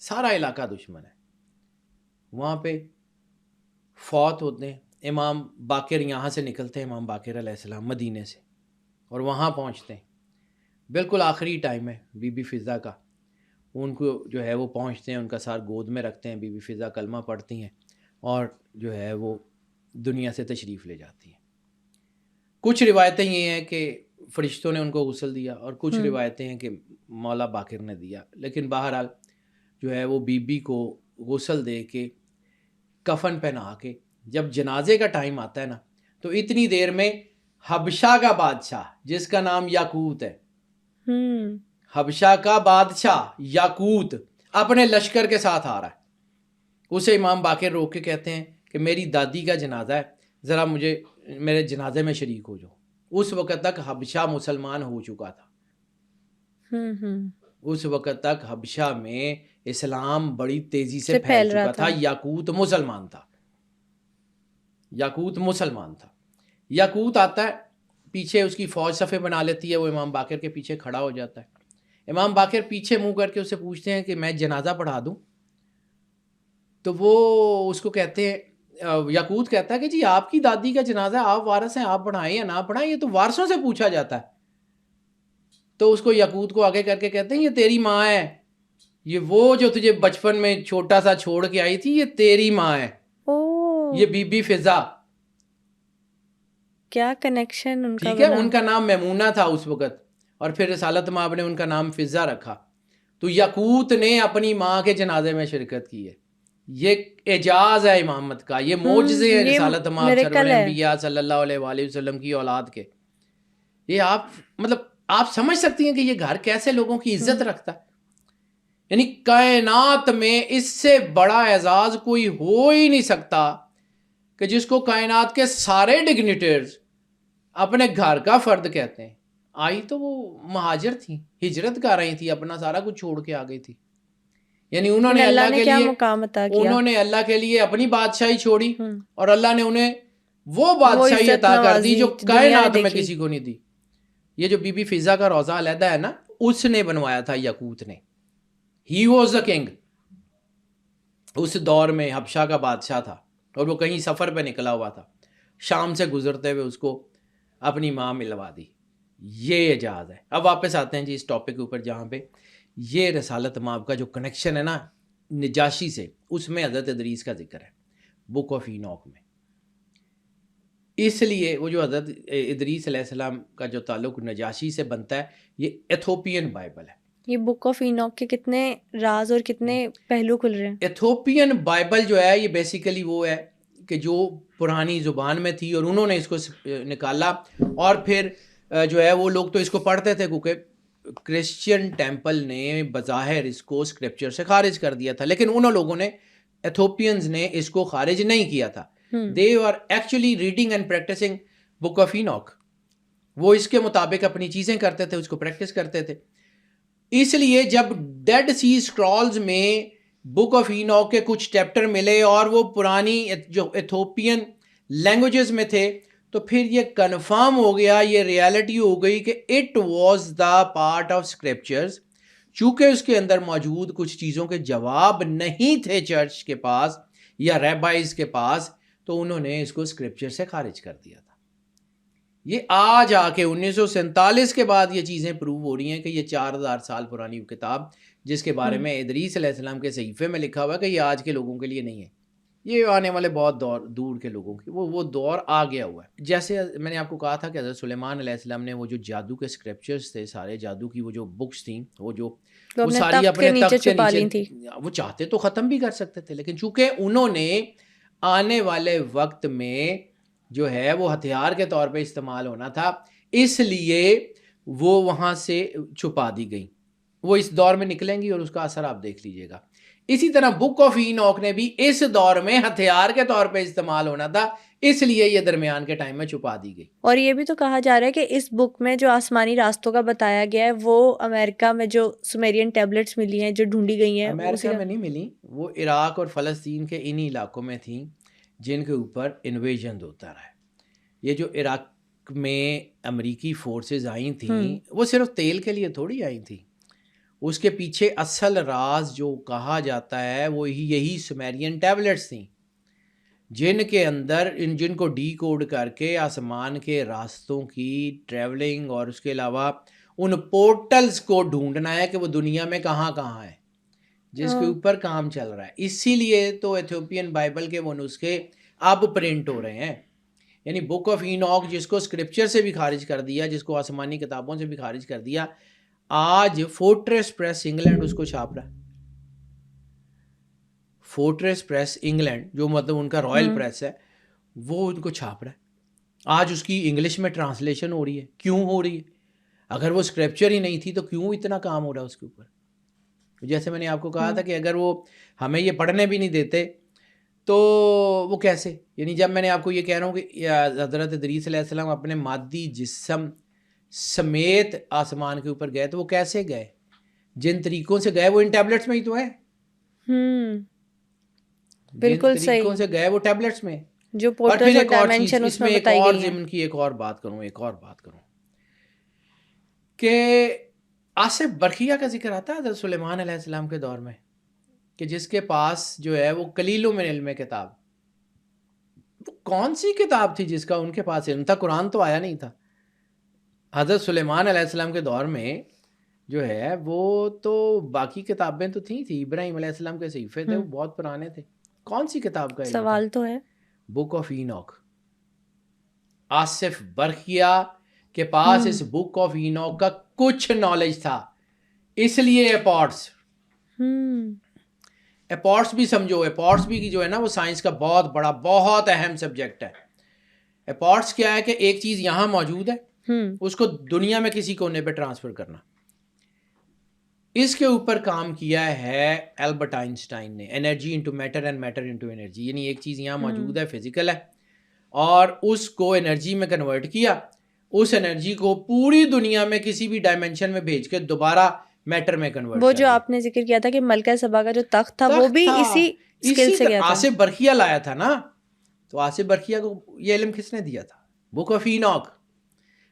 سارا علاقہ دشمن ہے. وہاں پہ فوت ہوتے ہیں. امام باقر یہاں سے نکلتے ہیں، امام باقر علیہ السلام مدینے سے، اور وہاں پہنچتے ہیں. بالکل آخری ٹائم ہے بی بی فضا کا. ان کو جو ہے وہ پہنچتے ہیں، ان کا سار گود میں رکھتے ہیں. بی بی فضا کلمہ پڑھتی ہیں اور جو ہے وہ دنیا سے تشریف لے جاتی ہیں. کچھ روایتیں یہ ہیں کہ فرشتوں نے ان کو غسل دیا، اور کچھ روایتیں ہیں کہ مولا باقر نے دیا. لیکن بہرحال جو ہے وہ بی بی کو غسل دے کے کفن پہنا کے جب جنازے کا ٹائم آتا ہے نا، تو اتنی دیر میں حبشہ کا بادشاہ جس کا نام یاقوت ہے، حبشہ کا بادشاہ یاقوت اپنے لشکر کے ساتھ آ رہا ہے. اسے امام باقر روک کے کہتے ہیں کہ میری دادی کا جنازہ ہے، ذرا مجھے میرے جنازے میں شریک ہو جاؤ. اس وقت تک حبشہ مسلمان ہو چکا تھا. اس وقت تک حبشہ میں اسلام بڑی تیزی سے پھیل چکا تھا. یاقوت مسلمان تھا، یاقوت مسلمان تھا. یاقوت آتا ہے، پیچھے اس کی فوج صفے بنا لیتی ہے، وہ امام باقر کے پیچھے کھڑا ہو جاتا ہے. امام باقر پیچھے منہ کر کے اسے پوچھتے ہیں کہ میں جنازہ پڑھا دوں؟ تو وہ اس کو کہتے ہیں، یاقوت کہتا ہے کہ جی آپ کی دادی کا جنازہ ہے، آپ وارث ہیں، آپ پڑھائیں یا نہ پڑھائیں، یہ تو وارثوں سے پوچھا جاتا ہے. تو اس کو یاقوت کو آگے کر کے کہتے ہیں یہ تیری ماں ہے، یہ وہ جو تجھے بچپن میں چھوٹا سا چھوڑ کے آئی تھی، یہ تیری ماں ہے، یہ بی بی فضا. کیا کنیکشن ان کا. ٹھیک ہے، ان کا نام میمونہ تھا اس وقت، اور پھر رسالت مآب نے ان کا نام فضا رکھا. تو یاقوت نے اپنی ماں کے جنازے میں شرکت کی ہے. یہ اعجاز ہے امامت کا، یہ معجزے ہیں رسالت مآب سرور انبیاء صلی اللہ علیہ وآلہ وسلم کی اولاد کے. یہ آپ مطلب آپ سمجھ سکتی ہیں کہ یہ گھر کیسے لوگوں کی عزت رکھتا ہے. یعنی کائنات میں اس سے بڑا اعزاز کوئی ہو ہی نہیں سکتا کہ جس کو کائنات کے سارے ڈگنیٹرز اپنے گھر کا فرد کہتے ہیں. آئی تو وہ مہاجر تھیں، ہجرت کر رہی تھی، اپنا سارا کچھ چھوڑ کے آ گئی تھی. یعنی انہوں نے اللہ کے لیے، انہوں نے اللہ کے لیے اپنی بادشاہی چھوڑی، اور اللہ نے انہیں وہ بادشاہی عطا کر دی جو کائنات میں کسی کو نہیں دی. یہ جو بی بی فضا کا روضہ علیحدہ ہے نا، اس نے بنوایا تھا یاقوت نے. He was the king. اس دور میں حبشہ کا بادشاہ تھا، اور وہ کہیں سفر پہ نکلا ہوا تھا. شام سے گزرتے ہوئے اس کو اپنی ماں ملوا دی. یہ اعجاز ہے. اب واپس آتے ہیں جی اس ٹاپک کے اوپر، جہاں پہ یہ رسالت مآب کا جو کنیکشن ہے نا نجاشی سے، اس میں حضرت ادریس کا ذکر ہے بک آف اینوک میں. اس لیے وہ جو حضرت ادریس علیہ السلام کا جو تعلق نجاشی سے بنتا ہے، یہ ایتھوپین بائبل ہے. یہ بک آف اینوک کے کتنے راز اور کتنے پہلو کھل رہے ہیں. ایتھوپین بائبل جو ہے یہ بیسیکلی وہ ہے کہ جو پرانی زبان میں تھی، اور انہوں نے اس کو نکالا، اور پھر جو ہے وہ لوگ تو اس کو پڑھتے تھے کیونکہ کرسچین ٹیمپل نے بظاہر اس کو اسکرپچر سے خارج کر دیا تھا، لیکن انہوں لوگوں نے، ایتھوپینز نے اس کو خارج نہیں کیا تھا. They were actually reading and practicing book of Enoch. وہ اس کے مطابق اپنی چیزیں کرتے تھے، اس کو پریکٹس کرتے تھے. اس لیے جب ڈیڈ سی اسکرولز میں بک آف اینوک کے کچھ چیپٹر ملے اور وہ پرانی جو ایتھوپین لینگویجز میں تھے، تو پھر یہ کنفرم ہو گیا، یہ ریالٹی ہو گئی کہ it was the part of scriptures. چونکہ اس کے اندر موجود کچھ چیزوں کے جواب نہیں تھے چرچ کے پاس یا ریبائز کے پاس، تو انہوں نے اس کو اسکرپچر سے خارج کر دیا تھا. یہ آج آ کے 1947 کے بعد یہ چیزیں پروو ہو رہی ہیں کہ یہ 4000 سال پرانی کتاب جس کے بارے میں ادریس علیہ السلام کے صحیفے میں لکھا ہوا ہے کہ یہ آج کے لوگوں کے لیے نہیں ہے. یہ آنے والے بہت دور کے لوگوں کی وہ دور آ گیا ہوا ہے. جیسے میں نے آپ کو کہا تھا کہ حضرت سلیمان علیہ السلام نے وہ جو جادو کے اسکرپچرز تھے، سارے جادو کی وہ جو بکس تھیں، وہ ساری اپنے تخت کے نیچے، وہ چاہتے تو ختم بھی کر سکتے تھے، لیکن چونکہ انہوں نے آنے والے وقت میں جو ہے وہ ہتھیار کے طور پہ استعمال ہونا تھا، اس لیے وہ وہاں سے چھپا دی گئی. وہ اس دور میں نکلیں گی اور اس کا اثر آپ دیکھ لیجئے گا. اسی طرح بک آف اینوک نے بھی اس دور میں ہتھیار کے طور پہ استعمال ہونا تھا، اس لیے یہ درمیان کے ٹائم میں چھپا دی گئی. اور یہ بھی تو کہا جا رہا ہے کہ اس بک میں جو آسمانی راستوں کا بتایا گیا ہے وہ امریکہ میں جو سومیرین ٹیبلٹس ملی ہیں جو ڈھونڈی گئی ہیں، امریکہ میں نہیں ملی، وہ عراق اور فلسطین کے انہی علاقوں میں تھیں جن کے اوپر انویژن ہوتا رہا ہے. یہ جو عراق میں امریکی فورسز آئی تھیں وہ صرف تیل کے لیے تھوڑی آئی تھیں، اس کے پیچھے اصل راز جو کہا جاتا ہے وہ یہی سومیرین ٹیبلٹس تھیں، جن کے اندر جن کو ڈی کوڈ کر کے آسمان کے راستوں کی ٹریولنگ اور اس کے علاوہ ان پورٹلز کو ڈھونڈنا ہے کہ وہ دنیا میں کہاں کہاں ہے، جس کے اوپر کام چل رہا ہے. اسی لیے تو ایتھوپین بائبل کے وہ نسخے اب پرنٹ ہو رہے ہیں. یعنی بک آف اینوک جس کو اسکرپچر سے بھی خارج کر دیا، جس کو آسمانی کتابوں سے بھی خارج کر دیا، آج فورٹریس پریس انگلینڈ اس کو چھاپ رہا ہے. فورٹریس پریس انگلینڈ جو مطلب ان کا رائل پریس ہے، وہ ان کو چھاپ رہا ہے. آج اس کی انگلش میں ٹرانسلیشن ہو رہی ہے. کیوں ہو رہی ہے؟ اگر وہ اسکرپچر ہی نہیں تھی تو کیوں اتنا کام ہو رہا ہے اس کے اوپر؟ جیسے میں نے آپ کو کہا تھا کہ اگر وہ ہمیں یہ پڑھنے بھی نہیں دیتے تو وہ کیسے؟ یعنی جب میں نے آپ کو یہ کہہ رہا ہوں کہ حضرت ادریس علیہ السلام اپنے مادی جسم سمیت آسمان کے اوپر گئے تو وہ کیسے گئے؟ جن طریقوں سے گئے وہ ان ٹیبلٹس میں ہی تو ہے. بالکل جن طریقوں سے گئے وہ ٹیبلٹس میں. جو پورٹلز اور ڈائمنشن اس میں بتائی گئی ہیں. کی ایک اور بات کروں کہ آصف برقیہ کا ذکر آتا ہے حضرت سلیمان علیہ السلام کے دور میں، کہ جس کے پاس جو ہے وہ قلیل من علم کتاب. وہ کون سی کتاب تھی جس کا ان کے پاس علم تھا؟ قرآن تو آیا نہیں تھا. حضرت سلیمان علیہ السلام کے دور میں جو ہے وہ تو باقی کتابیں تو تھیں، ابراہیم علیہ السلام کے صحیفے تھے، وہ بہت پرانے تھے. کون سی کتاب کا سوال تو ہے؟ Book of Enoch. Asif Barkhiya کے پاس اس بک آف اینوک کا کچھ نالج تھا، اس لیے ایپارٹس بھی سمجھو، ایپارٹس بھی جو ہے نا وہ سائنس کا بہت بڑا بہت اہم سبجیکٹ ہے. ایپارٹس کیا ہے کہ ایک چیز یہاں موجود ہے، اس کو دنیا میں کسی کونے پہ ٹرانسفر کرنا. اس کے اوپر کام کیا ہے البرٹ آئنسٹائن نے، energy into matter and matter into energy. یعنی ایک چیز یہاں موجود ہے، فزیکل ہے، اور اس کو انرجی میں کنورٹ کیا، اس انرجی کو پوری دنیا میں کسی بھی ڈائمنشن میں بھیج کے دوبارہ میٹر میں کنورٹ. وہ جو آپ نے ذکر کیا تھا کہ ملکہ سبا کا جو تخت تھا وہ بھی اسی اسکل سے گیا تھا. آصف برقیہ لایا تھا نا. تو آصف برقیہ کو یہ علم کس نے دیا تھا؟ بک آف اینوک.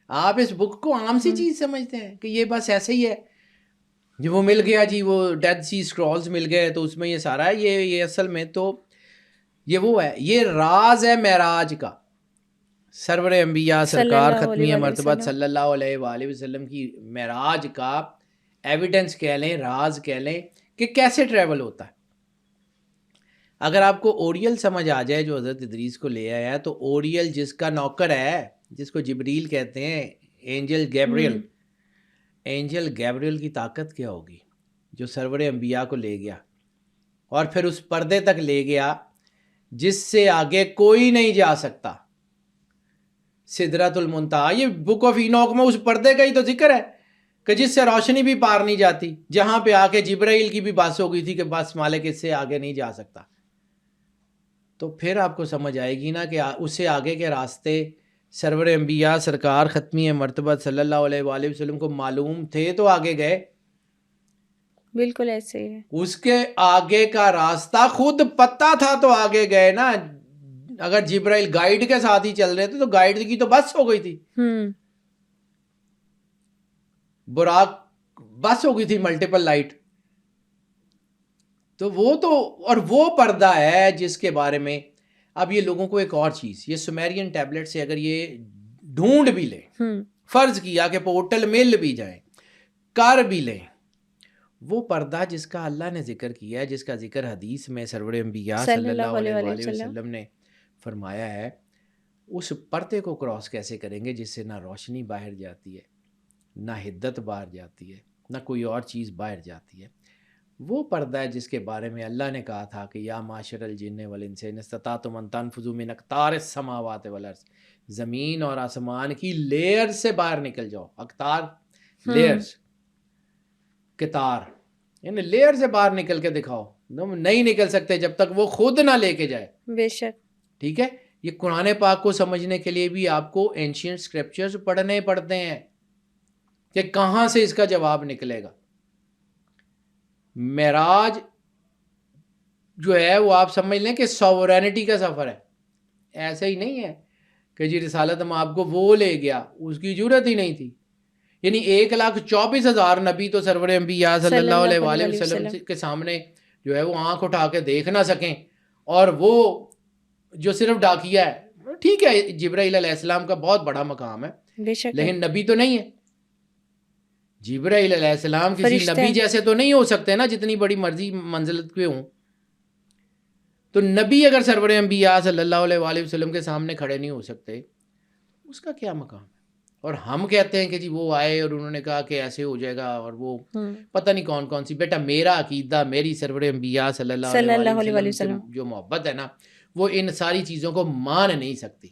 آپ اس بک کو عام سی چیز سمجھتے ہیں کہ یہ بس ایسے ہی ہے، جو وہ مل گیا جی، وہ ڈیڈ سی اسکرولز مل گئے تو اس میں یہ سارا ہے. یہ اصل میں تو یہ وہ ہے، یہ راز ہے معراج کا. سرور انبیاء سرکار ختمی مرتبہ صلی اللہ علیہ وآلہ وسلم کی معراج کا ایویڈنس کہہ لیں، راز کہہ لیں کہ کیسے ٹریول ہوتا ہے. اگر آپ کو اوریل سمجھ آ جائے جو حضرت ادریس کو لے آیا ہے، تو اوریل جس کا نوکر ہے، جس کو جبریل کہتے ہیں، اینجل گیبریل کی طاقت کیا ہوگی جو سرور انبیاء کو لے گیا اور پھر اس پردے تک لے گیا جس سے آگے کوئی نہیں جا سکتا، سدرۃ المنتہا. یہ بک آف اینوک میں اس پردے کا ہی تو ذکر ہے کہ جس سے روشنی بھی پار نہیں جاتی، جہاں پہ آ کے جبرائیل کی بھی بات ہو گئی تھی کہ بس مالک اس سے آگے نہیں جا سکتا. تو پھر آپ کو سمجھ آئے گی نا کہ اس سے آگے کے راستے سرور انبیاء سرکار ختمی مرتبہ صلی اللہ علیہ وآلہ وسلم کو معلوم تھے تو آگے گئے. بالکل ایسے ہی ہے. اس کے آگے کا راستہ خود پتہ تھا تو آگے گئے نا. اگر جبرائیل گائیڈ کے ساتھ ہی چل رہے تھے تو گائیڈ کی تو بس ہو گئی تھی، براق بس ہو گئی تھی، ملٹیپل لائٹ. تو وہ پردہ ہے جس کے بارے میں اب یہ لوگوں کو ایک اور چیز، یہ سومیرین ٹیبلٹ سے اگر یہ ڈھونڈ بھی لیں، فرض کیا کہ پورٹل مل بھی جائیں، کر بھی لیں، وہ پردہ جس کا اللہ نے ذکر کیا ہے، جس کا ذکر حدیث میں سرور انبیاء صلی اللہ علیہ وآلہ وسلم نے فرمایا ہے، اس پردے کو کراس کیسے کریں گے جس سے نہ روشنی باہر جاتی ہے، نہ حدت باہر جاتی ہے، نہ کوئی اور چیز باہر جاتی ہے؟ وہ پردہ ہے جس کے بارے میں اللہ نے کہا تھا کہ یا معاشر الجن والانس ان استطعتم ان تنفذوا من اقطار السماوات والارض، زمین اور آسمان کی لیئر سے باہر نکل جاؤ. اقطار لیئرز، قطار، یعنی لیئر سے باہر نکل کے دکھاؤ. تم نہیں نکل سکتے جب تک وہ خود نہ لے کے جائے. بے شک. ٹھیک ہے، یہ قرآن پاک کو سمجھنے کے لیے بھی آپ کو اینشینٹ اسکرپچرز پڑھنے پڑتے ہیں کہ کہاں سے اس کا جواب نکلے گا. معراج جو ہے وہ آپ سمجھ لیں کہ سوورینٹی کا سفر ہے. ایسا ہی نہیں ہے کہ جی رسالت ہم آپ کو وہ لے گیا، اس کی ضرورت ہی نہیں تھی. یعنی 1,24,000 نبی تو سرور انبیاء صلی اللہ علیہ وآلہ وسلم کے سامنے جو ہے وہ آنکھ اٹھا کے دیکھ نہ سکیں، اور وہ جو صرف ڈاکیا ہے. ٹھیک ہے، جبرائیل علیہ السلام کا بہت بڑا مقام ہے، لیکن نبی تو نہیں ہے. جبرائیل علیہ السلام کسی نبی جیسے تو نہیں ہو سکتے نا، جتنی بڑی مرضی منزلت پہ ہوں. تو نبی اگر سرور انبیاء صلی اللہ علیہ وآلہ وسلم کے سامنے کھڑے نہیں ہو سکتے، اس کا کیا مقام ہے؟ اور ہم کہتے ہیں کہ جی وہ آئے اور انہوں نے کہا کہ ایسے ہو جائے گا، اور وہ پتہ نہیں کون کون سی. بیٹا میرا عقیدہ، میری سرور انبیاء صلی اللہ علیہ وسلم سے جو محبت ہے نا، وہ ان ساری چیزوں کو مان نہیں سکتی.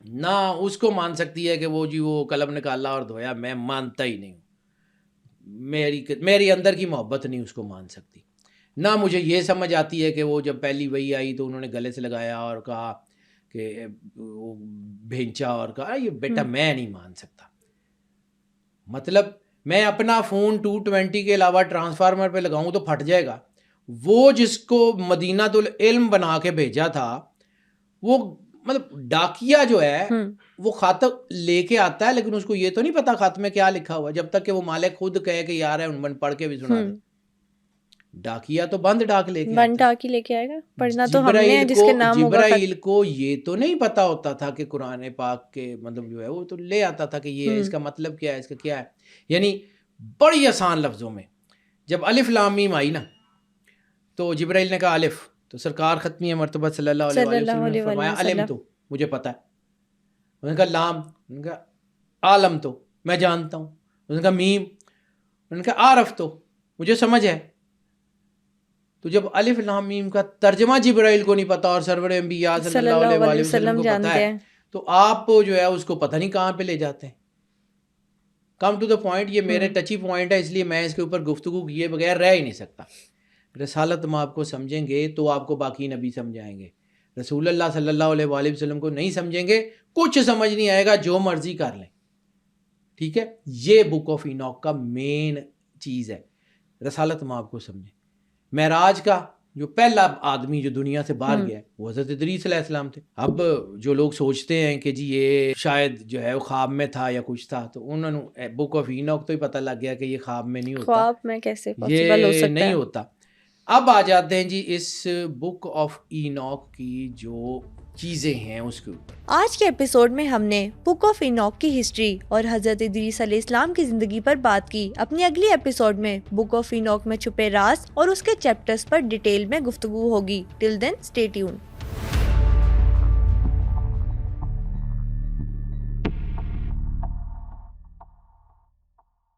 نہ اس کو مان سکتی ہے کہ وہ جی وہ قلم نکالا اور دھویا، میں مانتا ہی نہیں ہوں. میری اندر کی محبت نہیں اس کو مان سکتی. نہ مجھے یہ سمجھ آتی ہے کہ وہ جب پہلی وحی آئی تو انہوں نے گلے سے لگایا اور کہا کہ وہ بھینچا، اور کہا یہ بیٹا میں نہیں مان سکتا. مطلب میں اپنا فون 220 کے علاوہ ٹرانسفارمر پہ لگاؤں تو پھٹ جائے گا. وہ جس کو مدینہ العلم بنا کے بھیجا تھا، وہ مطلب ڈاکیا جو ہے وہ خط لے کے آتا ہے، لیکن اس کو یہ تو نہیں پتا خط میں کیا لکھا ہوا، جب تک کہ وہ مالک خود کہے کہ یار ہے ان پڑھ کے بھی سنا دے. ڈاکیا تو بند ڈاک لے کے آئے گا، پڑھنا تو ہم نے جس کے نام ہوگا. جبرائیل کو یہ تو نہیں پتا ہوتا تھا کہ قرآن پاک کے مطلب جو ہے وہ تو لے آتا تھا کہ یہ اس کا مطلب کیا ہے، اس کا کیا ہے. یعنی بڑی آسان لفظوں میں جب الف لام میم آئی نا، تو جبرائیل نے کہا الف، تو سرکار ختمی مرتبہ صلی اللہ علیہ وسلم نے فرمایا علم تو مجھے پتا ہے. انہوں نے کہا لام، انہوں نے کہا عالم تو میں جانتا ہوں. انہوں نے کہا میم، انہوں نے کہا عارف تو مجھے سمجھ ہے. تو جب الف لام میم کا ترجمہ جبرائیل کو نہیں پتا اور سرور انبیاء صلی اللہ علیہ وآلہ وسلم کو پتا ہے، تو آپ جو ہے اس کو پتہ نہیں کہاں پہ لے جاتے ہیں. کم ٹو دا پوائنٹ، یہ میرے ٹچی پوائنٹ ہے، اس لیے میں اس کے اوپر گفتگو کیے بغیر رہ ہی نہیں سکتا. رسالت ہم آپ کو سمجھیں گے تو آپ کو باقی نبی سمجھائیں گے. رسول اللہ صلی اللہ علیہ وآلہ وسلم کو نہیں سمجھیں گے، کچھ سمجھ نہیں آئے گا، جو مرضی کر لیں. ٹھیک ہے، یہ بک آف اینوک کا مین چیز ہے. رسالت ہم آپ کو سمجھیں. معراج کا جو پہلا آدمی جو دنیا سے باہر گیا وہ حضرت ادریس علیہ السلام تھے. اب جو لوگ سوچتے ہیں کہ جی یہ شاید جو ہے وہ خواب میں تھا یا کچھ تھا، تو انہوں نے بک آف اینوک تو ہی پتہ لگ گیا کہ یہ خواب میں نہیں ہوتا، خواب میں کیسے پاسبل ہو سکتا ہے، یہ نہیں ہوتا. اب آ جاتے ہیں جی اس بک آف اینوک کی جو چیزیں ہیں اس کے اوپر. آج کے ایپیسوڈ میں ہم نے بک آف اینوک کی ہسٹری اور حضرت ادریس علیہ السلام کی زندگی پر بات کی. اپنی اگلی ایپیسوڈ میں بک آف اینوک میں چھپے راز اور اس کے چیپٹرز پر ڈیٹیل میں گفتگو ہوگی. ٹل دین اسٹے ٹیون.